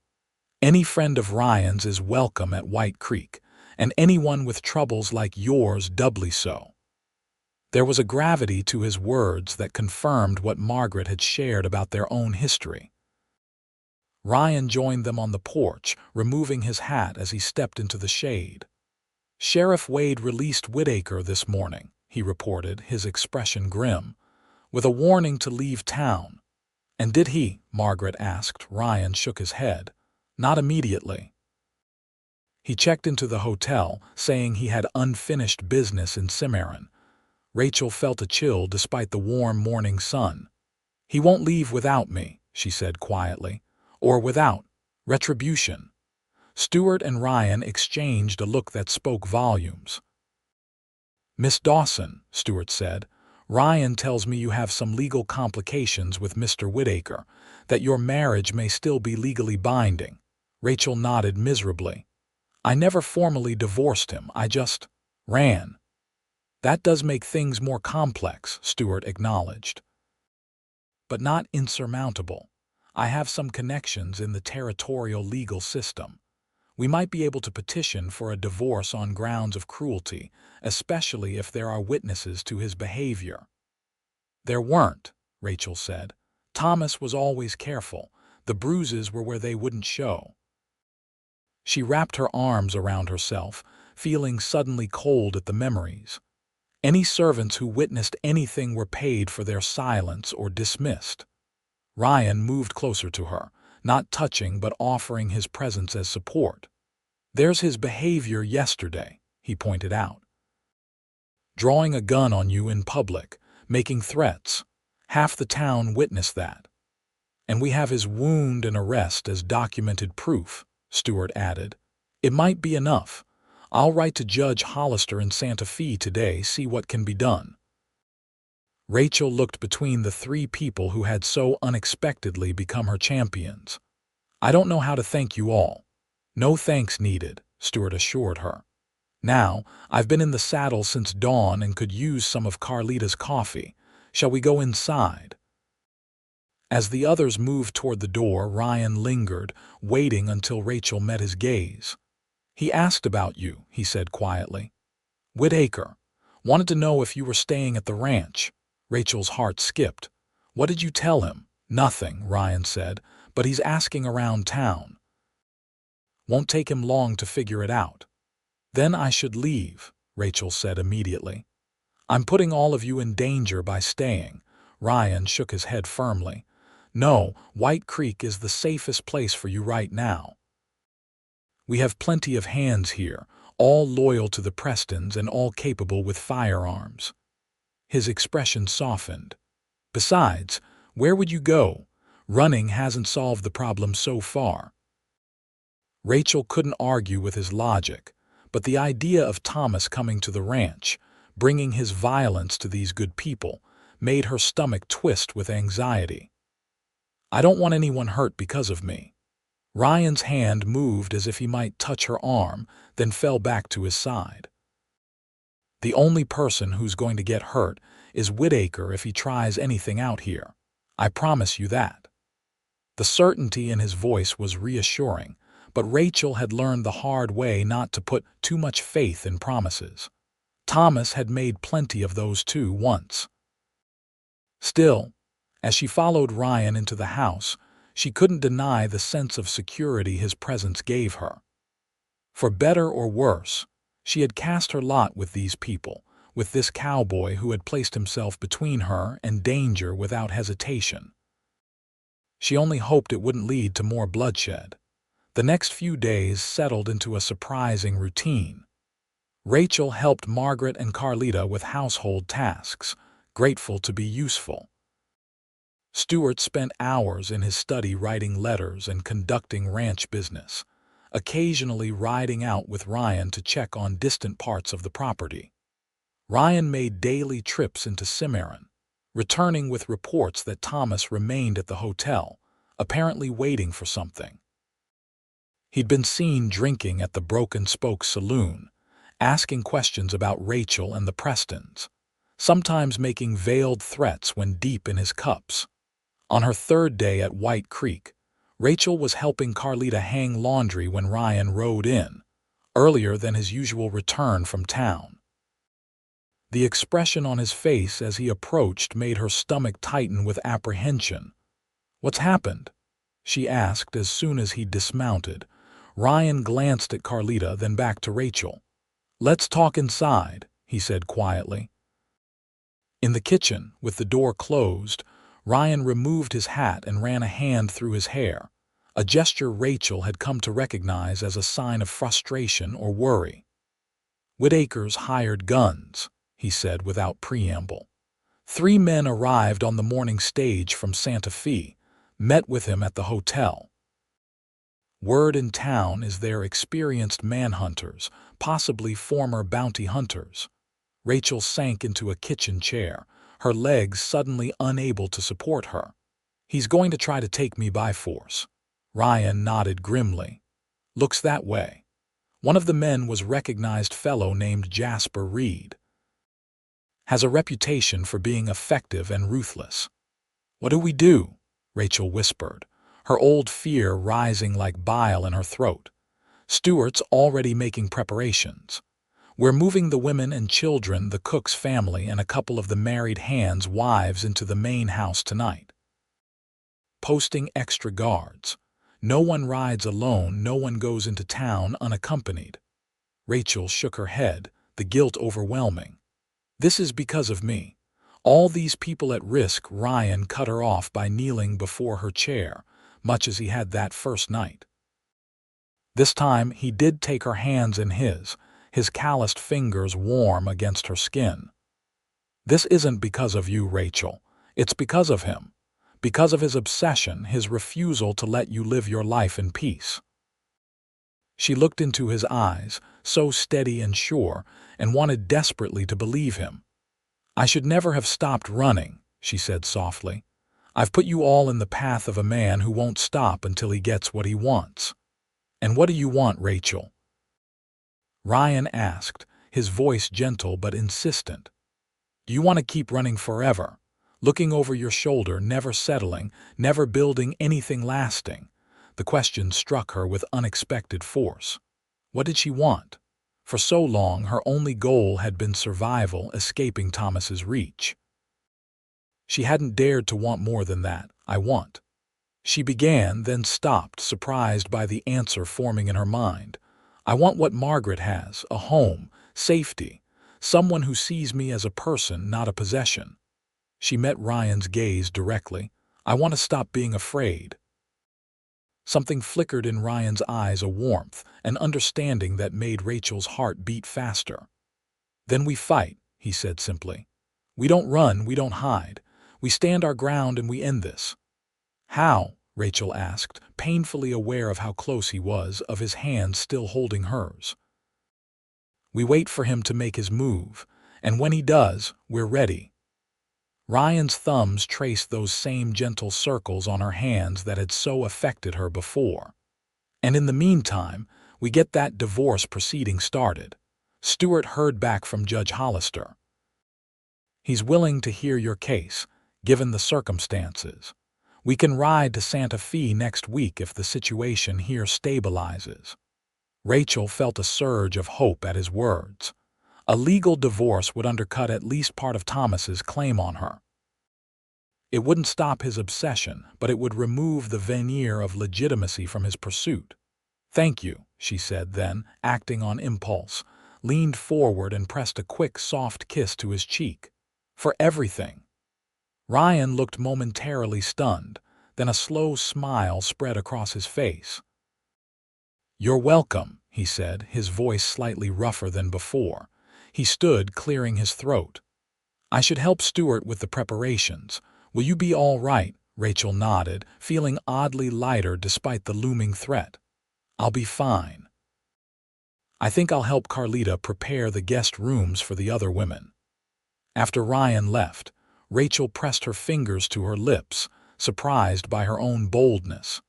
Any friend of Ryan's is welcome at White Creek, and anyone with troubles like yours doubly so. There was a gravity to his words that confirmed what Margaret had shared about their own history. Ryan joined them on the porch, removing his hat as he stepped into the shade. Sheriff Wade released Whittaker this morning, he reported, his expression grim, with a warning to leave town. And did he? Margaret asked. Ryan shook his head. Not immediately. He checked into the hotel, saying he had unfinished business in Cimarron. Rachel felt a chill despite the warm morning sun. He won't leave without me, she said quietly, or without retribution. Stewart and Ryan exchanged a look that spoke volumes. Miss Dawson, Stewart said, Ryan tells me you have some legal complications with Mr. Whittaker, that your marriage may still be legally binding. Rachel nodded miserably. I never formally divorced him, I just ran. That does make things more complex, Stewart acknowledged. But not insurmountable. I have some connections in the territorial legal system. We might be able to petition for a divorce on grounds of cruelty, especially if there are witnesses to his behavior. There weren't, Rachel said. Thomas was always careful. The bruises were where they wouldn't show. She wrapped her arms around herself, feeling suddenly cold at the memories. Any servants who witnessed anything were paid for their silence or dismissed. Ryan moved closer to her, not touching but offering his presence as support. There's his behavior yesterday, he pointed out. Drawing a gun on you in public, making threats. Half the town witnessed that. And we have his wound and arrest as documented proof, Stewart added. It might be enough. I'll write to Judge Hollister in Santa Fe today, see what can be done. Rachel looked between the three people who had so unexpectedly become her champions. I don't know how to thank you all. No thanks needed, Stewart assured her. Now, I've been in the saddle since dawn and could use some of Carlita's coffee. Shall we go inside? As the others moved toward the door, Ryan lingered, waiting until Rachel met his gaze. He asked about you, he said quietly. Whittaker. Wanted to know if you were staying at the ranch. Rachel's heart skipped. What did you tell him? Nothing, Ryan said, but he's asking around town. Won't take him long to figure it out. Then I should leave, Rachel said immediately. I'm putting all of you in danger by staying. Ryan shook his head firmly. No, White Creek is the safest place for you right now. We have plenty of hands here, all loyal to the Prestons and all capable with firearms. His expression softened. Besides, where would you go? Running hasn't solved the problem so far. Rachel couldn't argue with his logic, but the idea of Thomas coming to the ranch, bringing his violence to these good people, made her stomach twist with anxiety. I don't want anyone hurt because of me. Ryan's hand moved as if he might touch her arm, then fell back to his side. The only person who's going to get hurt is Whittaker if he tries anything out here. I promise you that. The certainty in his voice was reassuring, but Rachel had learned the hard way not to put too much faith in promises. Thomas had made plenty of those too once. Still, as she followed Ryan into the house, she couldn't deny the sense of security his presence gave her. For better or worse, she had cast her lot with these people, with this cowboy who had placed himself between her and danger without hesitation. She only hoped it wouldn't lead to more bloodshed. The next few days settled into a surprising routine. Rachel helped Margaret and Carlita with household tasks, grateful to be useful. Stewart spent hours in his study writing letters and conducting ranch business, occasionally riding out with Ryan to check on distant parts of the property. Ryan made daily trips into Cimarron, returning with reports that Thomas remained at the hotel, apparently waiting for something. He'd been seen drinking at the Broken Spoke Saloon, asking questions about Rachel and the Prestons, sometimes making veiled threats when deep in his cups. On her third day at White Creek, Rachel was helping Carlita hang laundry when Ryan rode in, earlier than his usual return from town. The expression on his face as he approached made her stomach tighten with apprehension. "What's happened?" she asked as soon as he dismounted. Ryan glanced at Carlita, then back to Rachel. "Let's talk inside," he said quietly. In the kitchen, with the door closed, Ryan removed his hat and ran a hand through his hair, a gesture Rachel had come to recognize as a sign of frustration or worry. "Whittaker's hired guns," he said without preamble. "3 men arrived on the morning stage from Santa Fe, met with him at the hotel. Word in town is they're experienced manhunters, possibly former bounty hunters." Rachel sank into a kitchen chair, her legs suddenly unable to support her. "He's going to try to take me by force." Ryan nodded grimly. "Looks that way." One of the men was recognized fellow named Jasper Reed. "Has a reputation for being effective and ruthless." "What do we do?" Rachel whispered, her old fear rising like bile in her throat. "Stuart's already making preparations. We're moving the women and children, the cook's family, and a couple of the married hands' wives into the main house tonight. Posting extra guards. No one rides alone, no one goes into town unaccompanied." Rachel shook her head, the guilt overwhelming. "This is because of me. All these people at risk." Ryan cut her off by kneeling before her chair, much as he had that first night. This time he did take her hands in his calloused fingers warm against her skin. "This isn't because of you, Rachel. It's because of him. Because of his obsession, his refusal to let you live your life in peace." She looked into his eyes, so steady and sure, and wanted desperately to believe him. "I should never have stopped running," she said softly. "I've put you all in the path of a man who won't stop until he gets what he wants." "And what do you want, Rachel?" Ryan asked, his voice gentle but insistent. "Do you want to keep running forever, looking over your shoulder, never settling, never building anything lasting?" The question struck her with unexpected force. What did she want? For so long, her only goal had been survival, escaping Thomas's reach. She hadn't dared to want more than that. "I want." She began, then stopped, surprised by the answer forming in her mind. "I want what Margaret has, a home, safety, someone who sees me as a person, not a possession." She met Ryan's gaze directly. "I want to stop being afraid." Something flickered in Ryan's eyes, a warmth, an understanding that made Rachel's heart beat faster. "Then we fight," he said simply. "We don't run, we don't hide. We stand our ground and we end this." "How?" Rachel asked, painfully aware of how close he was, of his hand still holding hers. "We wait for him to make his move, and when he does, we're ready." Ryan's thumbs traced those same gentle circles on her hands that had so affected her before. "And in the meantime, we get that divorce proceeding started." Stuart heard back from Judge Hollister. "He's willing to hear your case, given the circumstances. We can ride to Santa Fe next week if the situation here stabilizes." Rachel felt a surge of hope at his words. A legal divorce would undercut at least part of Thomas's claim on her. It wouldn't stop his obsession, but it would remove the veneer of legitimacy from his pursuit. "Thank you," she said, then, acting on impulse, leaned forward and pressed a quick, soft kiss to his cheek. "For everything." Ryan looked momentarily stunned, then a slow smile spread across his face. "You're welcome," he said, his voice slightly rougher than before. He stood, clearing his throat. "I should help Stuart with the preparations. Will you be all right?" Rachel nodded, feeling oddly lighter despite the looming threat. "I'll be fine. I think I'll help Carlita prepare the guest rooms for the other women." After Ryan left, Rachel pressed her fingers to her lips, surprised by her own boldness.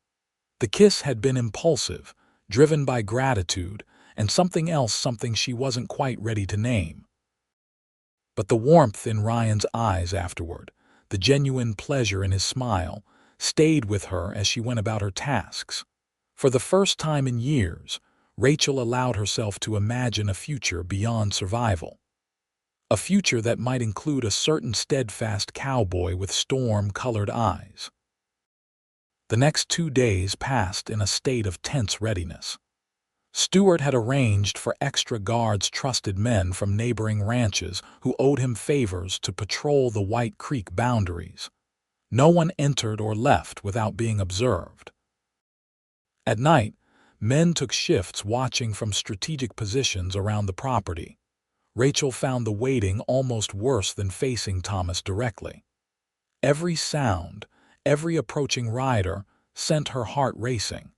The kiss had been impulsive, driven by gratitude, and something else, something she wasn't quite ready to name. But the warmth in Ryan's eyes afterward, the genuine pleasure in his smile, stayed with her as she went about her tasks. For the first time in years, Rachel allowed herself to imagine a future beyond survival. A future that might include a certain steadfast cowboy with storm-colored eyes. The next 2 days passed in a state of tense readiness. Stewart had arranged for extra guards, trusted men from neighboring ranches who owed him favors to patrol the White Creek boundaries. No one entered or left without being observed. At night, men took shifts watching from strategic positions around the property. Rachel found the waiting almost worse than facing Thomas directly. Every sound, every approaching rider, sent her heart racing.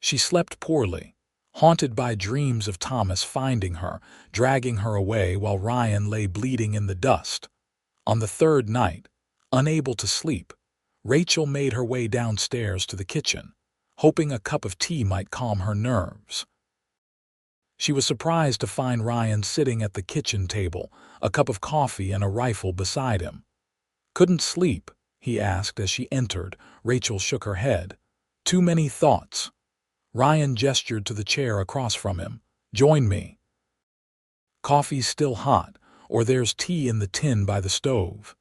She slept poorly, haunted by dreams of Thomas finding her, dragging her away while Ryan lay bleeding in the dust. On the third night, unable to sleep, Rachel made her way downstairs to the kitchen, hoping a cup of tea might calm her nerves. She was surprised to find Ryan sitting at the kitchen table, a cup of coffee and a rifle beside him. "Couldn't sleep?" he asked as she entered. Rachel shook her head. "Too many thoughts." Ryan gestured to the chair across from him. "Join me. Coffee's still hot, or there's tea in the tin by the stove."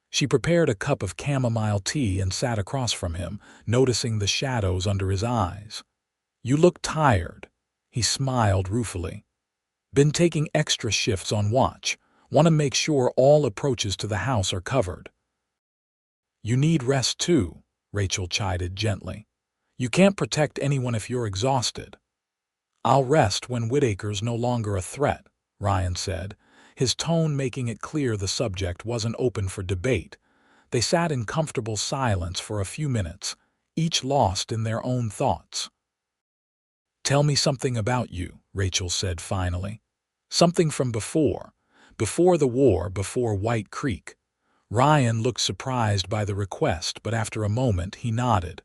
She prepared a cup of chamomile tea and sat across from him, noticing the shadows under his eyes. "You look tired." He smiled ruefully. "Been taking extra shifts on watch. Want to make sure all approaches to the house are covered." "You need rest too," Rachel chided gently. "You can't protect anyone if you're exhausted." "I'll rest when Whittaker's no longer a threat," Ryan said, his tone making it clear the subject wasn't open for debate. They sat in comfortable silence for a few minutes, each lost in their own thoughts. "Tell me something about you," Rachel said finally. "Something from before the war, before White Creek." Ryan looked surprised by the request, but after a moment he nodded.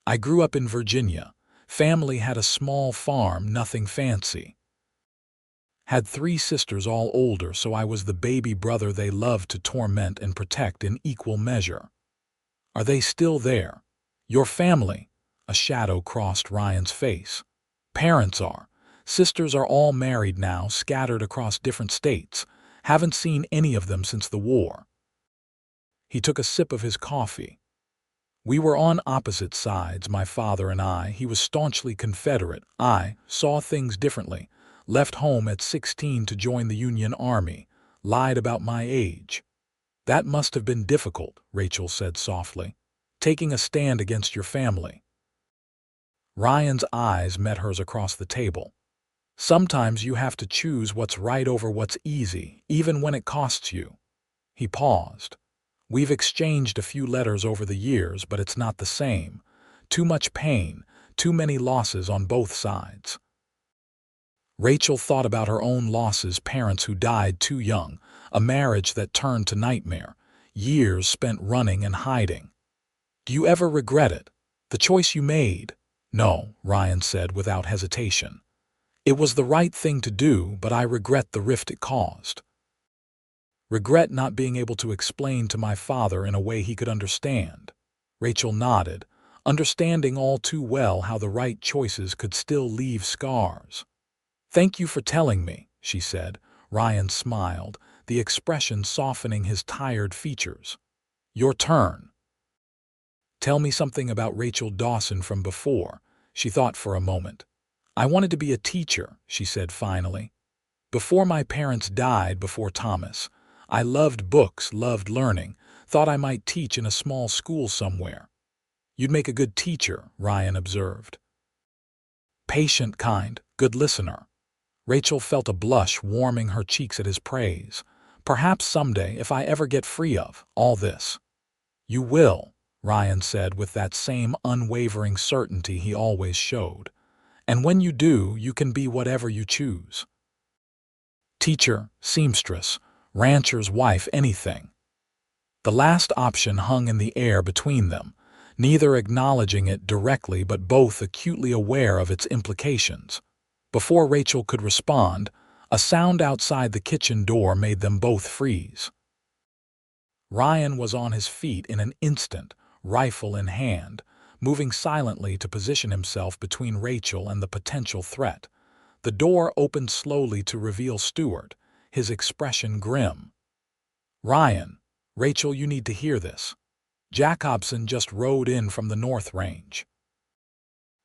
"I grew up in Virginia. Family had a small farm, nothing fancy. Had 3 sisters, all older, so I was the baby brother they loved to torment and protect in equal measure." "Are they still there? Your family?" A shadow crossed Ryan's face. "Parents are. Sisters are all married now, scattered across different states. Haven't seen any of them since the war." He took a sip of his coffee. "We were on opposite sides, my father and I. He was staunchly Confederate. I saw things differently. Left home at 16 to join the Union Army. Lied about my age." "That must have been difficult," Rachel said softly. "Taking a stand against your family." Ryan's eyes met hers across the table. "Sometimes you have to choose what's right over what's easy, even when it costs you." He paused. "We've exchanged a few letters over the years, but it's not the same. Too much pain, too many losses on both sides." Rachel thought about her own losses, parents who died too young, a marriage that turned to nightmare, years spent running and hiding. "Do you ever regret it? The choice you made?" "No," Ryan said without hesitation. "It was the right thing to do, but I regret the rift it caused. Regret not being able to explain to my father in a way he could understand." Rachel nodded, understanding all too well how the right choices could still leave scars. "Thank you for telling me," she said. Ryan smiled, the expression softening his tired features. "Your turn. Tell me something about Rachel Dawson from before." She thought for a moment. "I wanted to be a teacher," she said finally. "Before my parents died, before Thomas. I loved books, loved learning, thought I might teach in a small school somewhere." "You'd make a good teacher," Ryan observed. "Patient, kind, good listener." Rachel felt a blush warming her cheeks at his praise. "Perhaps someday, if I ever get free of all this." "You will," Ryan said with that same unwavering certainty he always showed. "And when you do, you can be whatever you choose." Teacher, seamstress, rancher's wife, anything. The last option hung in the air between them, neither acknowledging it directly but both acutely aware of its implications. Before Rachel could respond, a sound outside the kitchen door made them both freeze. Ryan was on his feet in an instant, rifle in hand, moving silently to position himself between Rachel and the potential threat. The door opened slowly to reveal Stewart, his expression grim. "Ryan, Rachel, you need to hear this. Jacobson just rode in from the North Range.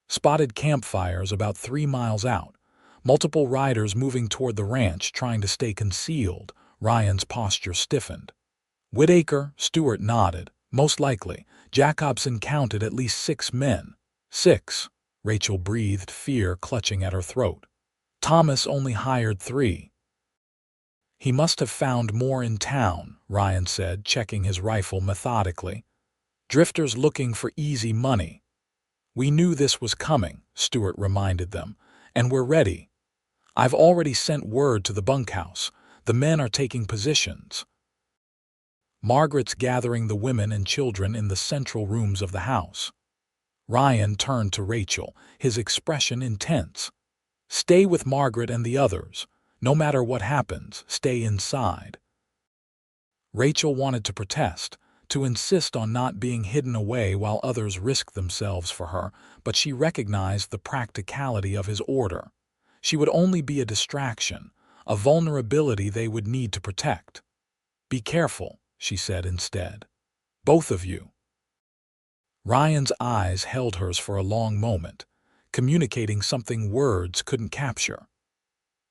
Spotted campfires about 3 miles out. Multiple riders moving toward the ranch trying to stay concealed." Ryan's posture stiffened. "Whittaker," Stewart nodded. "Most likely. Jacobson counted at least 6 men." "6," Rachel breathed, fear clutching at her throat. "Thomas only hired 3. "He must have found more in town," Ryan said, checking his rifle methodically. "Drifters looking for easy money." "We knew this was coming," Stewart reminded them, "and we're ready. I've already sent word to the bunkhouse. The men are taking positions. Margaret's gathering the women and children in the central rooms of the house." Ryan turned to Rachel, his expression intense. "Stay with Margaret and the others. No matter what happens, stay inside." Rachel wanted to protest, to insist on not being hidden away while others risked themselves for her, but she recognized the practicality of his order. She would only be a distraction, a vulnerability they would need to protect. "Be careful," she said instead. "Both of you." Ryan's eyes held hers for a long moment, communicating something words couldn't capture.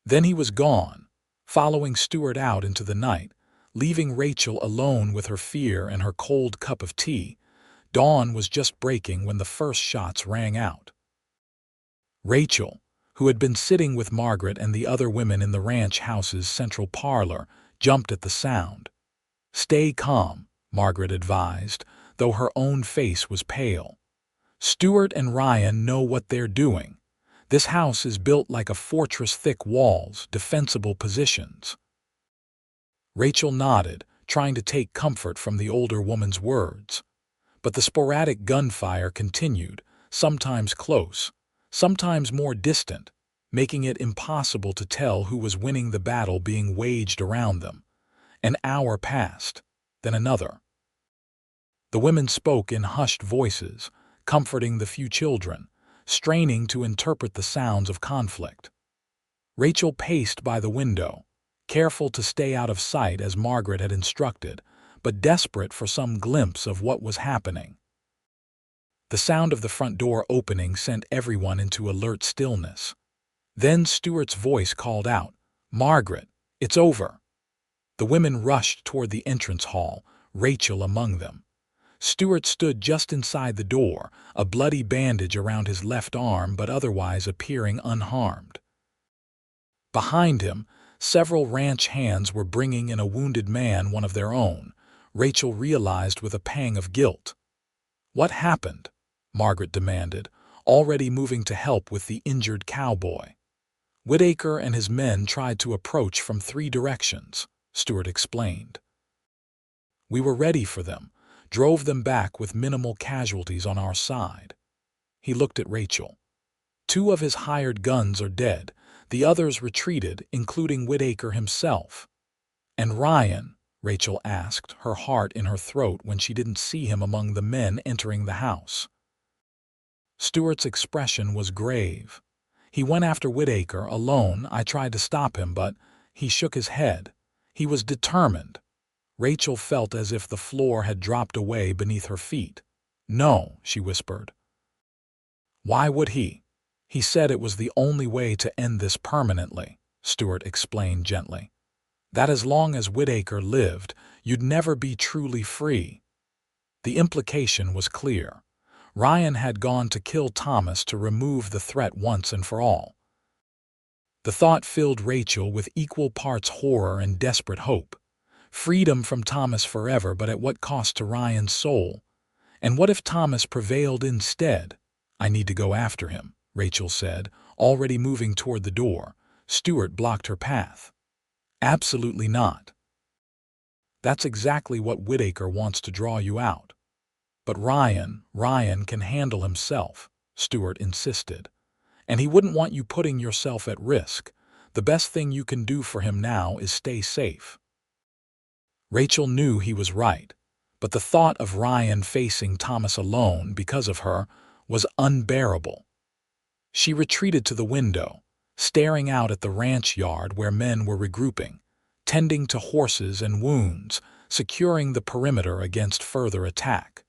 Then he was gone, following Stewart out into the night, leaving Rachel alone with her fear and her cold cup of tea. Dawn was just breaking when the first shots rang out. Rachel, who had been sitting with Margaret and the other women in the ranch house's central parlor, jumped at the sound. "Stay calm," Margaret advised, though her own face was pale. "Stewart and Ryan know what they're doing. This house is built like a fortress, thick walls, defensible positions." Rachel nodded, trying to take comfort from the older woman's words. But the sporadic gunfire continued, sometimes close, sometimes more distant, making it impossible to tell who was winning the battle being waged around them. An hour passed, then another. The women spoke in hushed voices, comforting the few children, straining to interpret the sounds of conflict. Rachel paced by the window, careful to stay out of sight as Margaret had instructed, but desperate for some glimpse of what was happening. The sound of the front door opening sent everyone into alert stillness. Then Stewart's voice called out, "Margaret, it's over." The women rushed toward the entrance hall, Rachel among them. Stewart stood just inside the door, a bloody bandage around his left arm but otherwise appearing unharmed. Behind him, several ranch hands were bringing in a wounded man, one of their own. Rachel realized with a pang of guilt. "What happened?" Margaret demanded, already moving to help with the injured cowboy. "Whittaker and his men tried to approach from 3 directions," Stewart explained. "We were ready for them, drove them back with minimal casualties on our side." He looked at Rachel. "2 of his hired guns are dead. The others retreated, including Whittaker himself." "And Ryan?" Rachel asked, her heart in her throat when she didn't see him among the men entering the house. Stewart's expression was grave. "He went after Whittaker alone. I tried to stop him, but..." He shook his head. "He was determined." Rachel felt as if the floor had dropped away beneath her feet. "No," she whispered. "Why would he?" "He said it was the only way to end this permanently," Stewart explained gently. "That as long as Whittaker lived, you'd never be truly free." The implication was clear. Ryan had gone to kill Thomas to remove the threat once and for all. The thought filled Rachel with equal parts horror and desperate hope. Freedom from Thomas forever, but at what cost to Ryan's soul? And what if Thomas prevailed instead? "I need to go after him," Rachel said, already moving toward the door. Stewart blocked her path. "Absolutely not." That's exactly what Whittaker wants to draw you out. But Ryan can handle himself, Stewart insisted. And he wouldn't want you putting yourself at risk. The best thing you can do for him now is stay safe. Rachel knew he was right, but the thought of Ryan facing Thomas alone because of her was unbearable. She retreated to the window, staring out at the ranch yard where men were regrouping, tending to horses and wounds, securing the perimeter against further attack.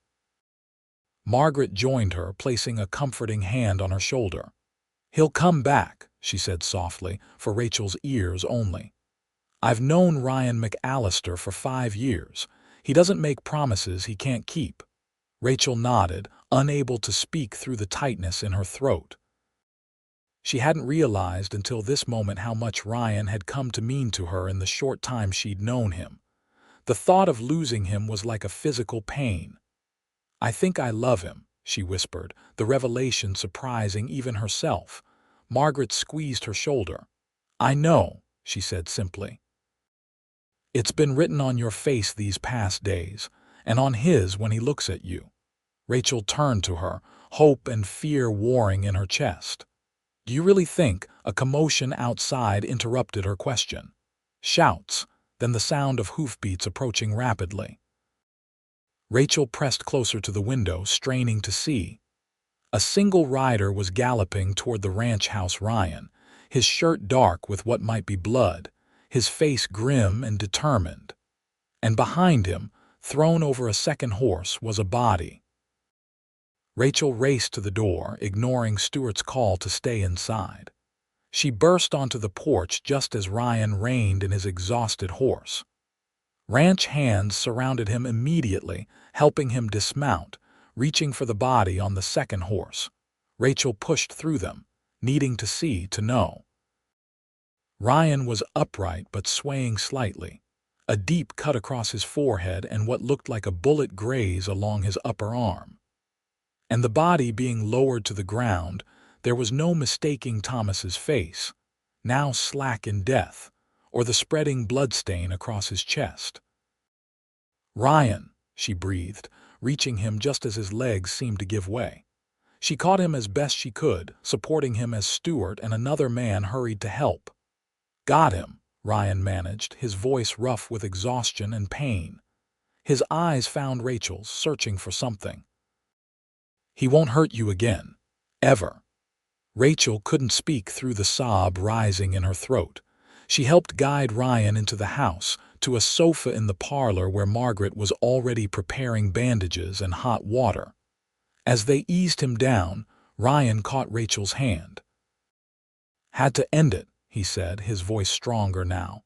Margaret joined her, placing a comforting hand on her shoulder. "He'll come back," she said softly, for Rachel's ears only. "I've known Ryan McAllister for 5 years. He doesn't make promises he can't keep." Rachel nodded, unable to speak through the tightness in her throat. She hadn't realized until this moment how much Ryan had come to mean to her in the short time she'd known him. The thought of losing him was like a physical pain. "I think I love him," she whispered, the revelation surprising even herself. Margaret squeezed her shoulder. "I know," she said simply. "It's been written on your face these past days, and on his when he looks at you." Rachel turned to her, hope and fear warring in her chest. "Do you really think—" A commotion outside interrupted her question. Shouts, then the sound of hoofbeats approaching rapidly. Rachel pressed closer to the window, straining to see. A single rider was galloping toward the ranch house Ryan, his shirt dark with what might be blood, his face grim and determined. And behind him, thrown over a second horse, was a body. Rachel raced to the door, ignoring Stewart's call to stay inside. She burst onto the porch just as Ryan reined in his exhausted horse. Ranch hands surrounded him immediately, helping him dismount, reaching for the body on the second horse. Rachel pushed through them, needing to see to know. Ryan was upright but swaying slightly, a deep cut across his forehead and what looked like a bullet graze along his upper arm. And the body being lowered to the ground, there was no mistaking Thomas's face, now slack in death, or the spreading bloodstain across his chest. "Ryan," she breathed, reaching him just as his legs seemed to give way. She caught him as best she could, supporting him as Stewart and another man hurried to help. "Got him," Ryan managed, his voice rough with exhaustion and pain. His eyes found Rachel's, searching for something. "He won't hurt you again. Ever." Rachel couldn't speak through the sob rising in her throat. She helped guide Ryan into the house, to a sofa in the parlor where Margaret was already preparing bandages and hot water. As they eased him down, Ryan caught Rachel's hand. "Had to end it," he said, his voice stronger now.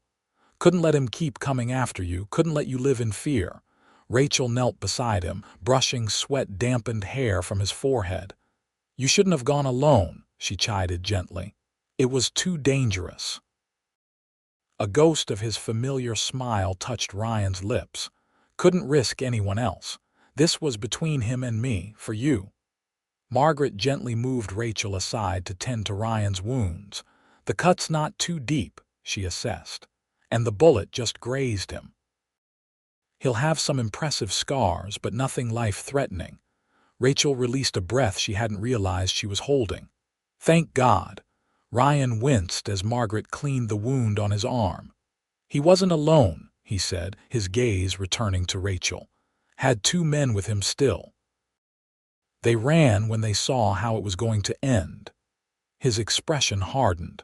"Couldn't let him keep coming after you, couldn't let you live in fear." Rachel knelt beside him, brushing sweat-dampened hair from his forehead. "You shouldn't have gone alone," she chided gently. "It was too dangerous." A ghost of his familiar smile touched Ryan's lips. "Couldn't risk anyone else. This was between him and me, for you." Margaret gently moved Rachel aside to tend to Ryan's wounds. "The cut's not too deep," she assessed, "and the bullet just grazed him. He'll have some impressive scars, but nothing life-threatening." Rachel released a breath she hadn't realized she was holding. "Thank God." Ryan winced as Margaret cleaned the wound on his arm. "He wasn't alone," he said, his gaze returning to Rachel. "Had 2 men with him still. They ran when they saw how it was going to end." His expression hardened.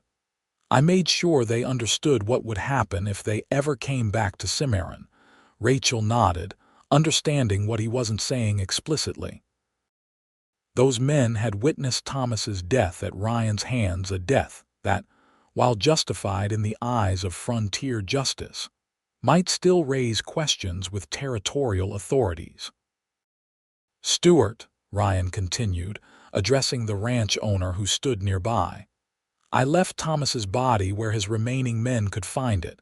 "I made sure they understood what would happen if they ever came back to Cimarron." Rachel nodded, understanding what he wasn't saying explicitly. Those men had witnessed Thomas's death at Ryan's hands, a death that, while justified in the eyes of frontier justice, might still raise questions with territorial authorities. "Stewart," Ryan continued, addressing the ranch owner who stood nearby, "I left Thomas's body where his remaining men could find it.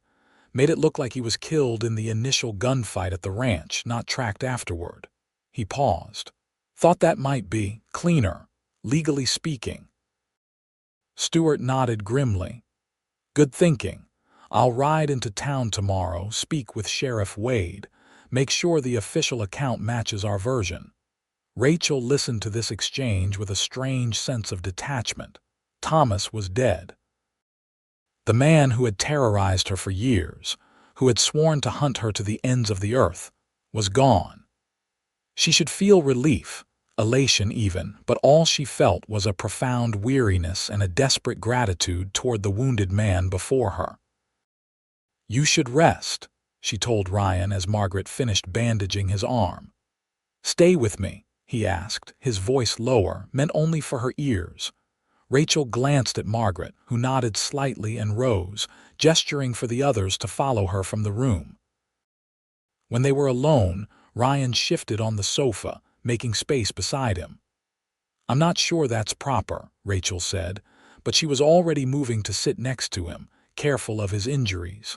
Made it look like he was killed in the initial gunfight at the ranch, not tracked afterward." He paused. "Thought that might be cleaner, legally speaking." Stewart nodded grimly. "Good thinking. I'll ride into town tomorrow, speak with Sheriff Wade, make sure the official account matches our version." Rachel listened to this exchange with a strange sense of detachment. Thomas was dead. The man who had terrorized her for years, who had sworn to hunt her to the ends of the earth, was gone. She should feel relief, elation even, but all she felt was a profound weariness and a desperate gratitude toward the wounded man before her. "You should rest," she told Ryan as Margaret finished bandaging his arm. "Stay with me," he asked, his voice lower, meant only for her ears. Rachel glanced at Margaret, who nodded slightly and rose, gesturing for the others to follow her from the room. When they were alone, Ryan shifted on the sofa, making space beside him. "I'm not sure that's proper," Rachel said, but she was already moving to sit next to him, careful of his injuries.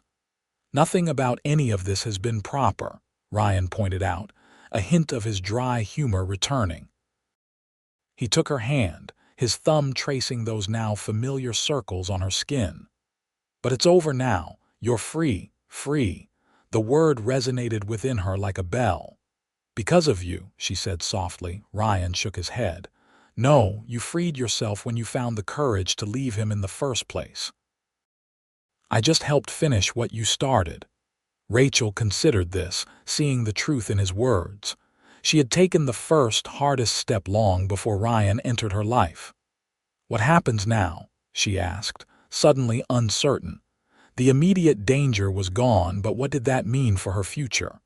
"Nothing about any of this has been proper," Ryan pointed out, a hint of his dry humor returning. He took her hand, his thumb tracing those now familiar circles on her skin. "But it's over now. You're free, free." The word resonated within her like a bell. "Because of you," she said softly. Ryan shook his head. "No, you freed yourself when you found the courage to leave him in the first place. I just helped finish what you started." Rachel considered this, seeing the truth in his words. She had taken the first, hardest step long before Ryan entered her life. "What happens now?" she asked, suddenly uncertain. The immediate danger was gone, but what did that mean for her future?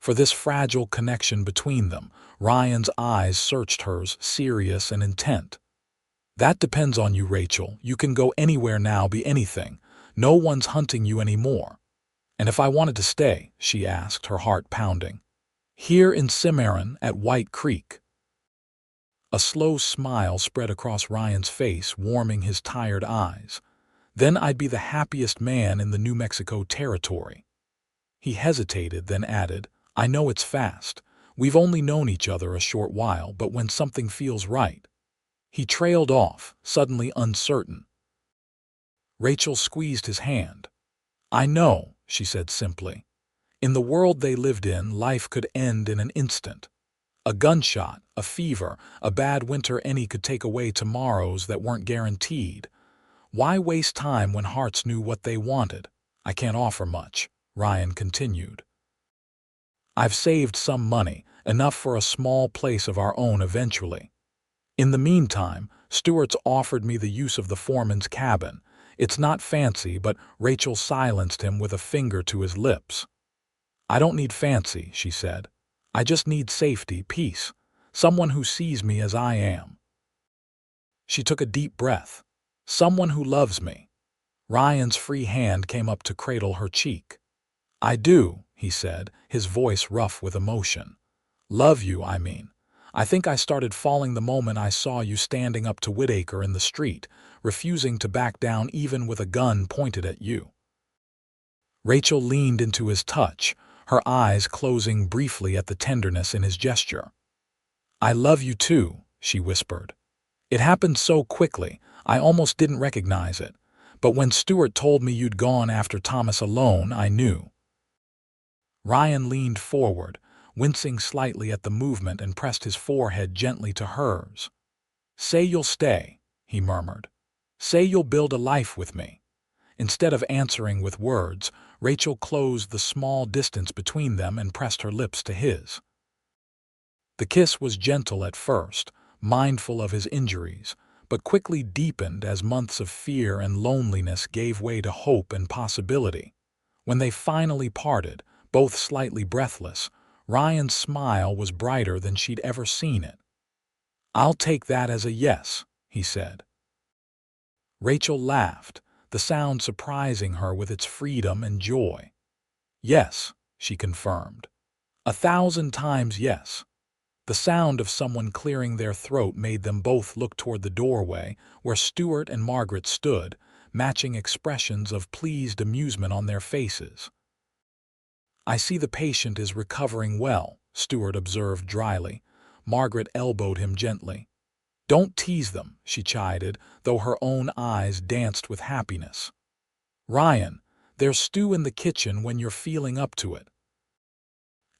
For this fragile connection between them, Ryan's eyes searched hers, serious and intent. "That depends on you, Rachel. You can go anywhere now, be anything. No one's hunting you anymore." "And if I wanted to stay?" she asked, her heart pounding. "Here in Cimarron at White Creek." A slow smile spread across Ryan's face, warming his tired eyes. "Then I'd be the happiest man in the New Mexico territory." He hesitated, then added, "I know it's fast. We've only known each other a short while, but when something feels right." He trailed off, suddenly uncertain. Rachel squeezed his hand. "I know," she said simply. In the world they lived in, life could end in an instant. A gunshot, a fever, a bad winter, any could take away tomorrows that weren't guaranteed. Why waste time when hearts knew what they wanted? "I can't offer much," Ryan continued. "I've saved some money, enough for a small place of our own eventually. In the meantime, Stewart's offered me the use of the foreman's cabin. It's not fancy, but—" Rachel silenced him with a finger to his lips. "I don't need fancy," she said. "I just need safety, peace, someone who sees me as I am." She took a deep breath. "Someone who loves me." Ryan's free hand came up to cradle her cheek. "I do," he said, his voice rough with emotion. "Love you, I mean. I think I started falling the moment I saw you standing up to Whittaker in the street, refusing to back down even with a gun pointed at you." Rachel leaned into his touch, her eyes closing briefly at the tenderness in his gesture. "I love you too," she whispered. "It happened so quickly, I almost didn't recognize it. But when Stewart told me you'd gone after Thomas alone, I knew." Ryan leaned forward, wincing slightly at the movement, and pressed his forehead gently to hers. "Say you'll stay," he murmured. "Say you'll build a life with me." Instead of answering with words, Rachel closed the small distance between them and pressed her lips to his. The kiss was gentle at first, mindful of his injuries, but quickly deepened as months of fear and loneliness gave way to hope and possibility. When they finally parted, both slightly breathless, Ryan's smile was brighter than she'd ever seen it. "I'll take that as a yes," he said. Rachel laughed, the sound surprising her with its freedom and joy. "Yes," she confirmed. 1,000 times yes." The sound of someone clearing their throat made them both look toward the doorway, where Stewart and Margaret stood, matching expressions of pleased amusement on their faces. "I see the patient is recovering well," Stewart observed dryly. Margaret elbowed him gently. "Don't tease them," she chided, though her own eyes danced with happiness. Ryan, there's stew in the kitchen when you're feeling up to it.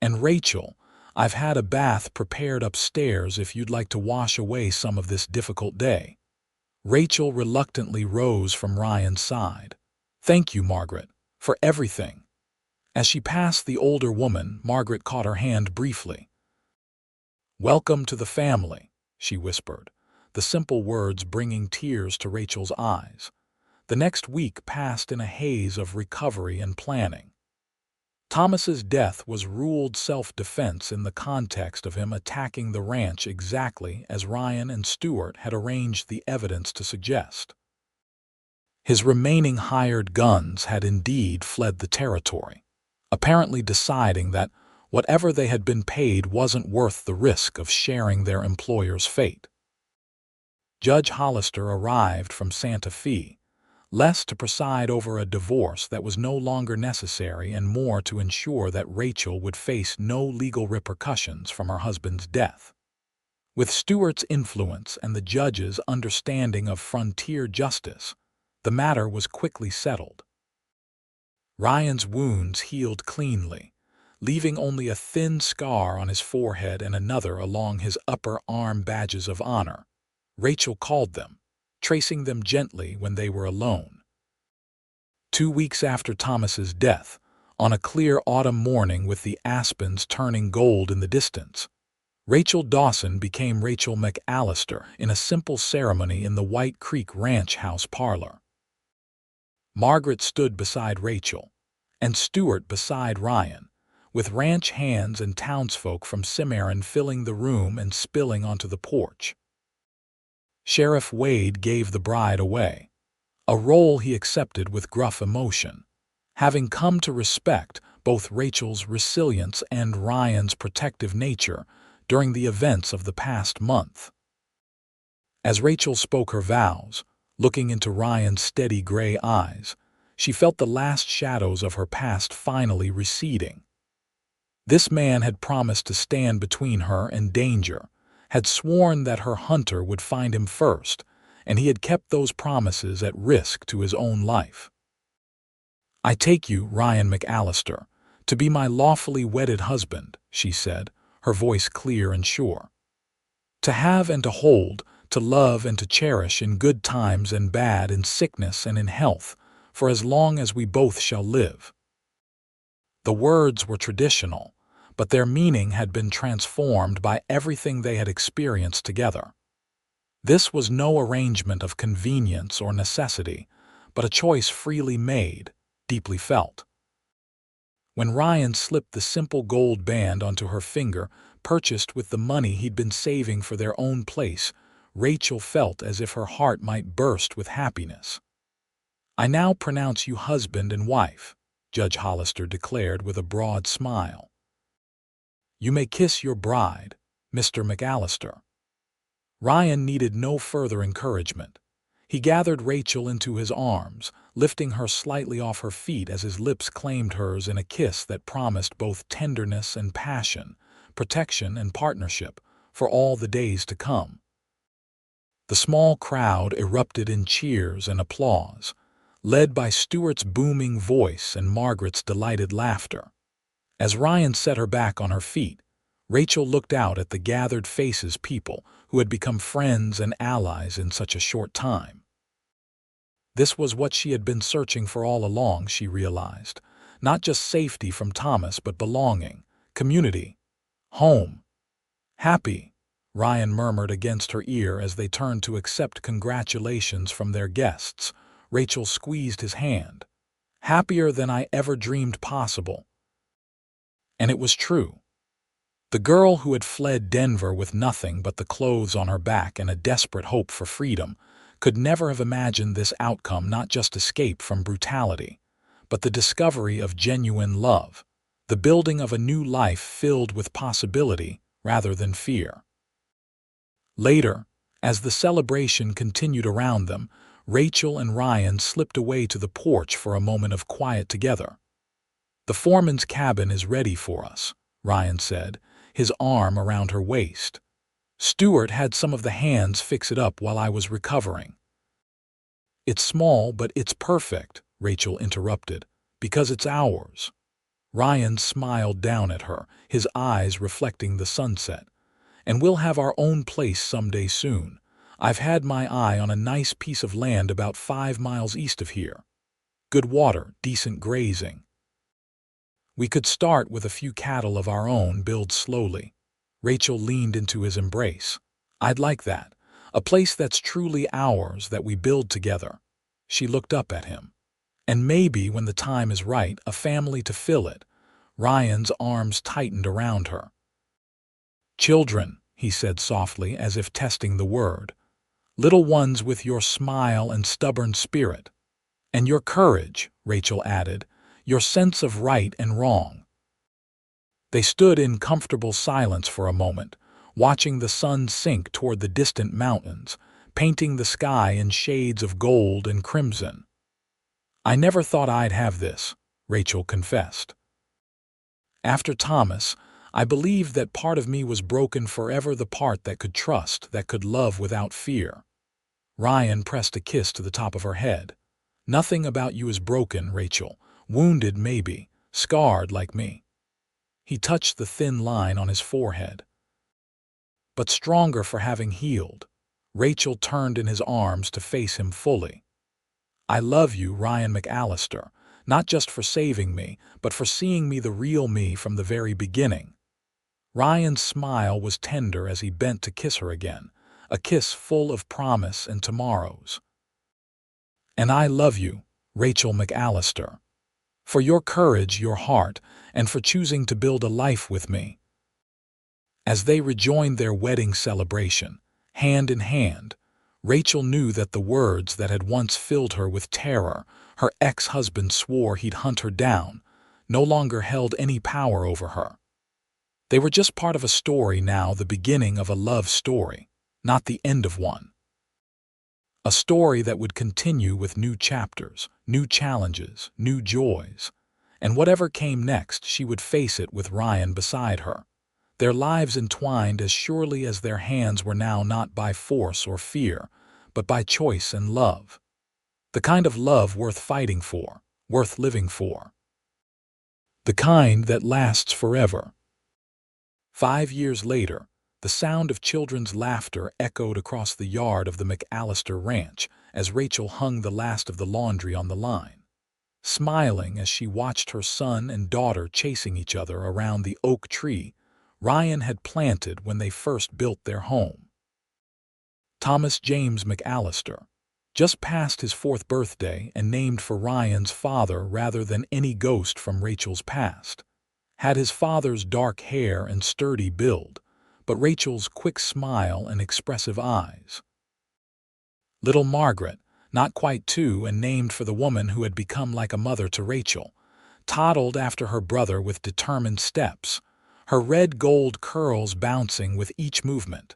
And Rachel, I've had a bath prepared upstairs if you'd like to wash away some of this difficult day. Rachel reluctantly rose from Ryan's side. Thank you, Margaret, for everything. As she passed the older woman, Margaret caught her hand briefly. Welcome to the family, she whispered, the simple words bringing tears to Rachel's eyes. The next week passed in a haze of recovery and planning. Thomas's death was ruled self-defense in the context of him attacking the ranch exactly as Ryan and Stewart had arranged the evidence to suggest. His remaining hired guns had indeed fled the territory, apparently deciding that whatever they had been paid wasn't worth the risk of sharing their employer's fate. Judge Hollister arrived from Santa Fe, less to preside over a divorce that was no longer necessary and more to ensure that Rachel would face no legal repercussions from her husband's death. With Stewart's influence and the judge's understanding of frontier justice, the matter was quickly settled. Ryan's wounds healed cleanly, leaving only a thin scar on his forehead and another along his upper arm. Badges of honor, Rachel called them, tracing them gently when they were alone. 2 weeks after Thomas's death, on a clear autumn morning with the aspens turning gold in the distance, Rachel Dawson became Ryan McAllister in a simple ceremony in the White Creek Ranch house parlor. Margaret stood beside Rachel, and Stewart beside Ryan, with ranch hands and townsfolk from Cimarron filling the room and spilling onto the porch. Sheriff Wade gave the bride away, a role he accepted with gruff emotion, having come to respect both Rachel's resilience and Ryan's protective nature during the events of the past month. As Rachel spoke her vows, looking into Ryan's steady gray eyes, she felt the last shadows of her past finally receding. This man had promised to stand between her and danger, had sworn that her hunter would find him first, and he had kept those promises at risk to his own life. I take you, Ryan McAllister, to be my lawfully wedded husband, she said, her voice clear and sure. To have and to hold, to love and to cherish in good times and bad, in sickness and in health, for as long as we both shall live. The words were traditional, but their meaning had been transformed by everything they had experienced together. This was no arrangement of convenience or necessity, but a choice freely made, deeply felt. When Ryan slipped the simple gold band onto her finger, purchased with the money he'd been saving for their own place, Rachel felt as if her heart might burst with happiness. I now pronounce you husband and wife, Judge Hollister declared with a broad smile. You may kiss your bride, Mr. McAllister. Ryan needed no further encouragement. He gathered Rachel into his arms, lifting her slightly off her feet as his lips claimed hers in a kiss that promised both tenderness and passion, protection and partnership, for all the days to come. The small crowd erupted in cheers and applause, led by Stewart's booming voice and Margaret's delighted laughter. As Ryan set her back on her feet, Rachel looked out at the gathered faces, people who had become friends and allies in such a short time. This was what she had been searching for all along, she realized. Not just safety from Thomas, but belonging, community, home. Happy, Ryan murmured against her ear as they turned to accept congratulations from their guests. Rachel squeezed his hand. Happier than I ever dreamed possible. And it was true. The girl who had fled Denver with nothing but the clothes on her back and a desperate hope for freedom could never have imagined this outcome, not just escape from brutality, but the discovery of genuine love, the building of a new life filled with possibility rather than fear. Later, as the celebration continued around them, Rachel and Ryan slipped away to the porch for a moment of quiet together. The foreman's cabin is ready for us, Ryan said, his arm around her waist. Stewart had some of the hands fix it up while I was recovering. It's small, but it's perfect, Rachel interrupted. "Because it's ours." Ryan smiled down at her, his eyes reflecting the sunset. "And we'll have our own place someday soon. I've had my eye on a nice piece of land about 5 miles east of here. Good water, decent grazing. We could start with a few cattle of our own, build slowly." Rachel leaned into his embrace. "I'd like that. A place that's truly ours that we build together." She looked up at him. "And maybe, when the time is right, a family to fill it." Ryan's arms tightened around her. "Children," he said softly, as if testing the word. "Little ones with your smile and stubborn spirit. And your courage," Rachel added, "your sense of right and wrong." They stood in comfortable silence for a moment, watching the sun sink toward the distant mountains, painting the sky in shades of gold and crimson. "I never thought I'd have this," Rachel confessed. "After Thomas, I believed that part of me was broken forever, the part that could trust, that could love without fear." Ryan pressed a kiss to the top of her head. "Nothing about you is broken, Rachel. Wounded, maybe. Scarred like me." He touched the thin line on his forehead. "But stronger for having healed." Rachel turned in his arms to face him fully. "I love you, Ryan McAllister, not just for saving me, but for seeing me, the real me, from the very beginning." Ryan's smile was tender as he bent to kiss her again, a kiss full of promise and tomorrows. "And I love you, Rachel McAllister, for your courage, your heart, and for choosing to build a life with me." As they rejoined their wedding celebration, hand in hand, Rachel knew that the words that had once filled her with terror, her ex-husband swore he'd hunt her down, no longer held any power over her. They were just part of a story now, the beginning of a love story, not the end of one. A story that would continue with new chapters, new challenges, new joys. And whatever came next, she would face it with Ryan beside her, their lives entwined as surely as their hands were now, not by force or fear, but by choice and love. The kind of love worth fighting for, worth living for. The kind that lasts forever. 5 years later, the sound of children's laughter echoed across the yard of the McAllister ranch as Rachel hung the last of the laundry on the line, smiling as she watched her son and daughter chasing each other around the oak tree Ryan had planted when they first built their home. Thomas James McAllister, just past his 4th birthday and named for Ryan's father rather than any ghost from Rachel's past, had his father's dark hair and sturdy build, but Rachel's quick smile and expressive eyes. Little Margaret, not quite 2 and named for the woman who had become like a mother to Rachel, toddled after her brother with determined steps, her red gold curls bouncing with each movement.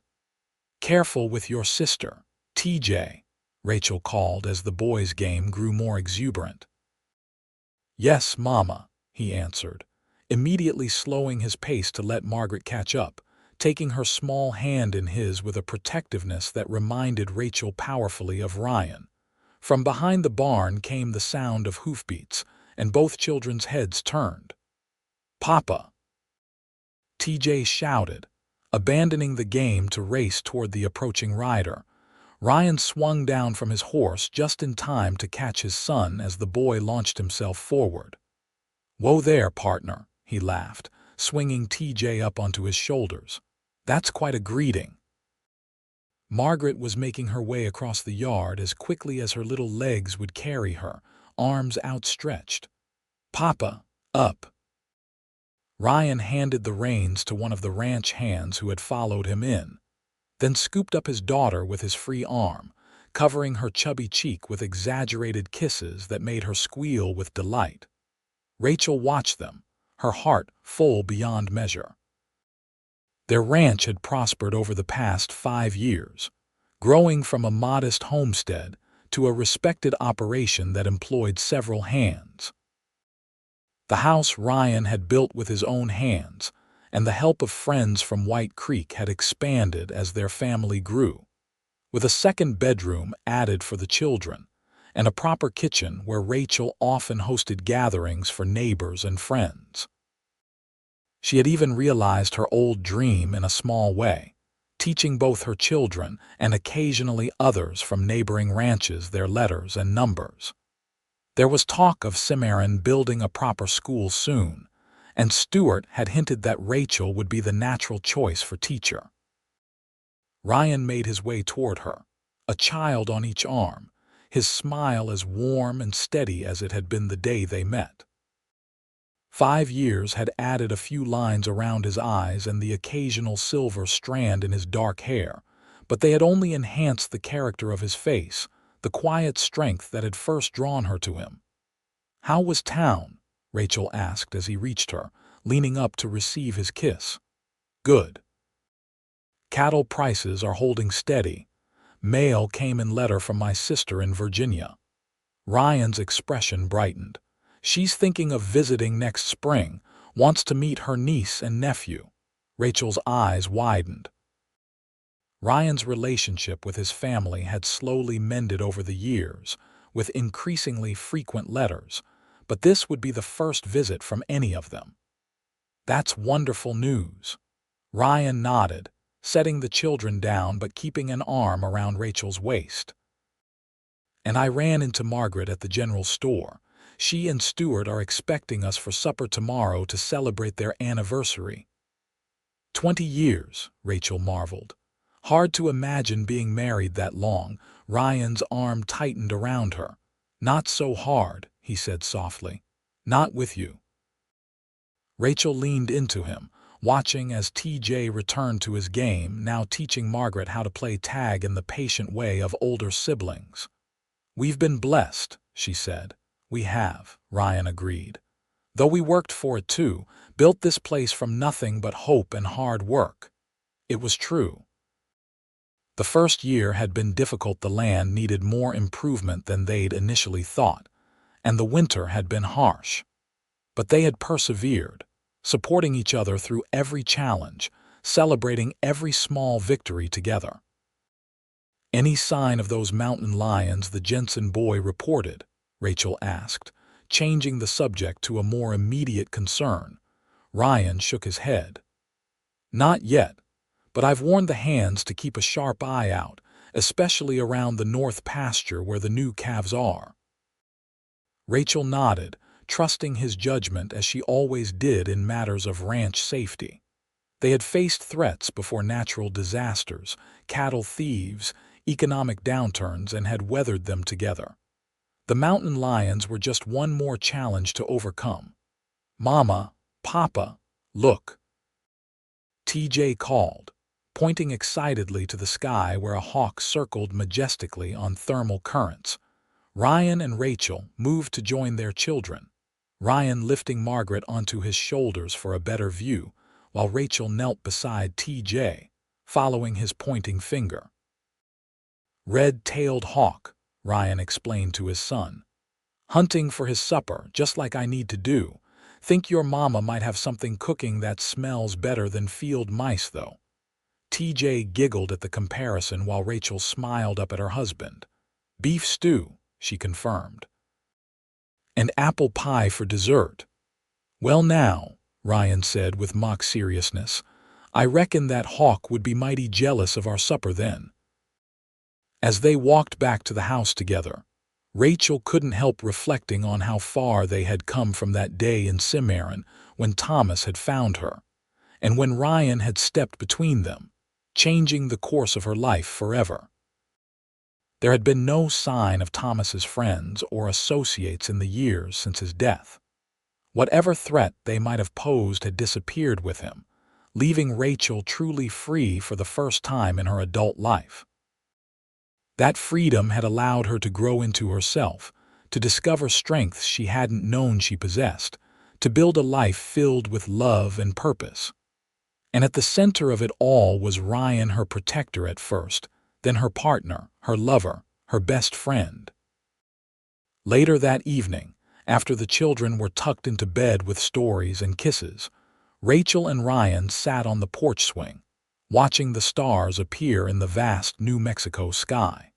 "Careful with your sister, TJ," Rachel called as the boys' game grew more exuberant. "Yes, Mama," he answered, immediately slowing his pace to let Margaret catch up, taking her small hand in his with a protectiveness that reminded Rachel powerfully of Ryan. From behind the barn came the sound of hoofbeats, and both children's heads turned. "Papa!" TJ shouted, abandoning the game to race toward the approaching rider. Ryan swung down from his horse just in time to catch his son as the boy launched himself forward. "Whoa there, partner," he laughed, swinging TJ up onto his shoulders. "That's quite a greeting." Margaret was making her way across the yard as quickly as her little legs would carry her, arms outstretched. "Papa, up!" Ryan handed the reins to one of the ranch hands who had followed him in, then scooped up his daughter with his free arm, covering her chubby cheek with exaggerated kisses that made her squeal with delight. Rachel watched them, her heart full beyond measure. Their ranch had prospered over the past 5 years, growing from a modest homestead to a respected operation that employed several hands. The house Ryan had built with his own hands, and the help of friends from White Creek had expanded as their family grew, with a second bedroom added for the children, and a proper kitchen where Rachel often hosted gatherings for neighbors and friends. She had even realized her old dream in a small way, teaching both her children and occasionally others from neighboring ranches their letters and numbers. There was talk of Cimarron building a proper school soon, and Stewart had hinted that Rachel would be the natural choice for teacher. Ryan made his way toward her, a child on each arm, his smile as warm and steady as it had been the day they met. 5 years had added a few lines around his eyes and the occasional silver strand in his dark hair, but they had only enhanced the character of his face, the quiet strength that had first drawn her to him. "How was town?" Rachel asked as he reached her, leaning up to receive his kiss. "Good. Cattle prices are holding steady. Mail came in letter from my sister in Virginia." Ryan's expression brightened. "She's thinking of visiting next spring, wants to meet her niece and nephew." Rachel's eyes widened. Ryan's relationship with his family had slowly mended over the years, with increasingly frequent letters, but this would be the first visit from any of them. "That's wonderful news." Ryan nodded, setting the children down but keeping an arm around Rachel's waist. "And I ran into Margaret at the general store. She and Stewart are expecting us for supper tomorrow to celebrate their anniversary." 20 years, Rachel marveled. Hard to imagine being married that long. Ryan's arm tightened around her. "Not so hard," he said softly. "Not with you." Rachel leaned into him, watching as TJ returned to his game, now teaching Margaret how to play tag in the patient way of older siblings. "We've been blessed," she said. "We have," Ryan agreed. "Though we worked for it too, built this place from nothing but hope and hard work." It was true. The first year had been difficult. The land needed more improvement than they'd initially thought, and the winter had been harsh. But they had persevered, supporting each other through every challenge, celebrating every small victory together. "Any sign of those mountain lions the Jensen boy reported?" Rachel asked, changing the subject to a more immediate concern. Ryan shook his head. "Not yet, but I've warned the hands to keep a sharp eye out, especially around the north pasture where the new calves are." Rachel nodded, trusting his judgment as she always did in matters of ranch safety. They had faced threats before: natural disasters, cattle thieves, economic downturns, and had weathered them together. The mountain lions were just one more challenge to overcome. "Mama, Papa, look," TJ called, pointing excitedly to the sky where a hawk circled majestically on thermal currents. Ryan and Rachel moved to join their children, Ryan lifting Margaret onto his shoulders for a better view, while Rachel knelt beside TJ, following his pointing finger. "Red-tailed hawk," Ryan explained to his son. "Hunting for his supper, just like I need to do. Think your mama might have something cooking that smells better than field mice, though." TJ giggled at the comparison while Rachel smiled up at her husband. "Beef stew," she confirmed. "And apple pie for dessert." "Well now," Ryan said with mock seriousness, "I reckon that hawk would be mighty jealous of our supper then." As they walked back to the house together, Rachel couldn't help reflecting on how far they had come from that day in Cimarron when Thomas had found her, and when Ryan had stepped between them, changing the course of her life forever. There had been no sign of Thomas's friends or associates in the years since his death. Whatever threat they might have posed had disappeared with him, leaving Rachel truly free for the first time in her adult life. That freedom had allowed her to grow into herself, to discover strengths she hadn't known she possessed, to build a life filled with love and purpose. And at the center of it all was Ryan, her protector at first, then her partner, her lover, her best friend. Later that evening, after the children were tucked into bed with stories and kisses, Rachel and Ryan sat on the porch swing, watching the stars appear in the vast New Mexico sky.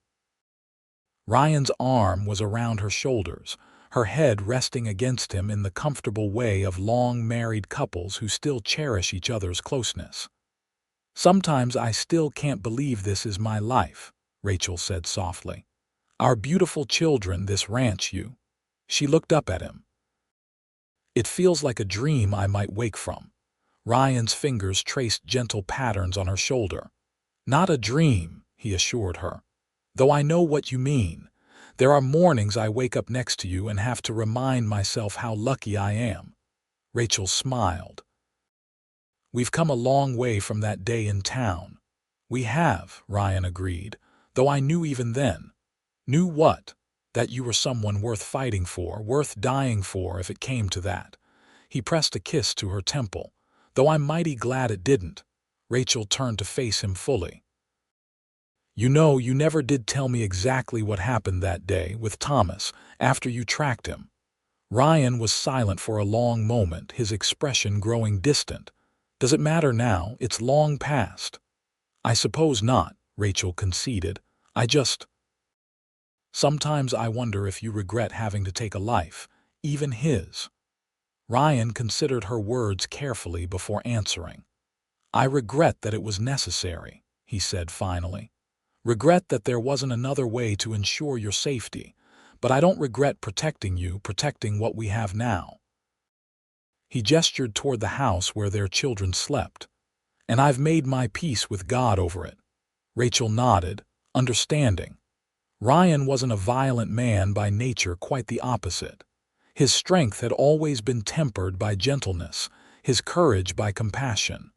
Ryan's arm was around her shoulders, her head resting against him in the comfortable way of long married couples who still cherish each other's closeness. "Sometimes I still can't believe this is my life," Rachel said softly. "Our beautiful children, this ranch you." She looked up at him. "It feels like a dream I might wake from." Ryan's fingers traced gentle patterns on her shoulder. "Not a dream," he assured her. "Though I know what you mean. There are mornings I wake up next to you and have to remind myself how lucky I am." Rachel smiled. "We've come a long way from that day in town." "We have," Ryan agreed, "though I knew even then." "Knew what?" "That you were someone worth fighting for, worth dying for if it came to that." He pressed a kiss to her temple. "Though I'm mighty glad it didn't." Rachel turned to face him fully. "You know, you never did tell me exactly what happened that day with Thomas after you tracked him." Ryan was silent for a long moment, his expression growing distant. "Does it matter now? It's long past." "I suppose not," Rachel conceded. Sometimes I wonder if you regret having to take a life, even his." Ryan considered her words carefully before answering. "I regret that it was necessary," he said finally. "Regret that there wasn't another way to ensure your safety, but I don't regret protecting you, protecting what we have now." He gestured toward the house where their children slept. "And I've made my peace with God over it." Rachel nodded, understanding. Ryan wasn't a violent man by nature, quite the opposite. His strength had always been tempered by gentleness, his courage by compassion.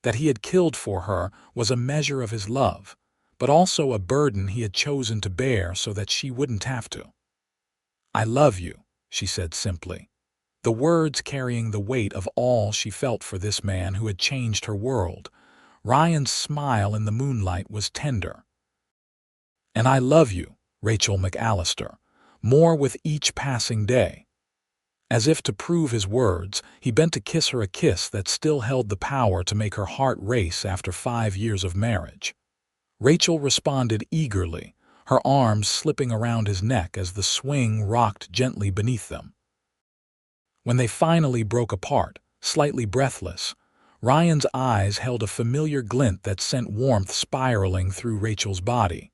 That he had killed for her was a measure of his love, but also a burden he had chosen to bear so that she wouldn't have to. "I love you," she said simply, the words carrying the weight of all she felt for this man who had changed her world. Ryan's smile in the moonlight was tender. "And I love you, Rachel McAllister, more with each passing day." As if to prove his words, he bent to kiss her, a kiss that still held the power to make her heart race after 5 years of marriage. Rachel responded eagerly, her arms slipping around his neck as the swing rocked gently beneath them. When they finally broke apart, slightly breathless, Ryan's eyes held a familiar glint that sent warmth spiraling through Rachel's body.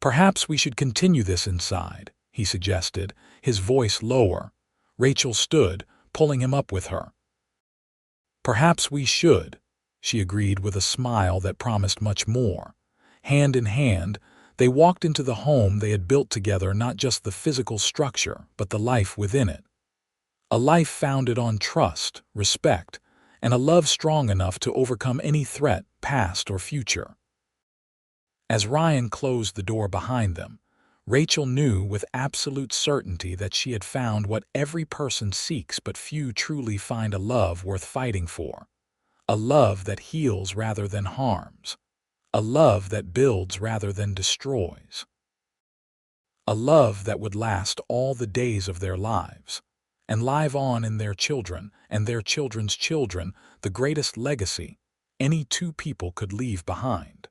"Perhaps we should continue this inside," he suggested, his voice lower. Rachel stood, pulling him up with her. "Perhaps we should," she agreed with a smile that promised much more. Hand in hand, they walked into the home they had built together, not just the physical structure, but the life within it. A life founded on trust, respect, and a love strong enough to overcome any threat, past or future. As Ryan closed the door behind them, Rachel knew with absolute certainty that she had found what every person seeks, but few truly find: a love worth fighting for. A love that heals rather than harms. A love that builds rather than destroys. A love that would last all the days of their lives, and live on in their children and their children's children, the greatest legacy any two people could leave behind.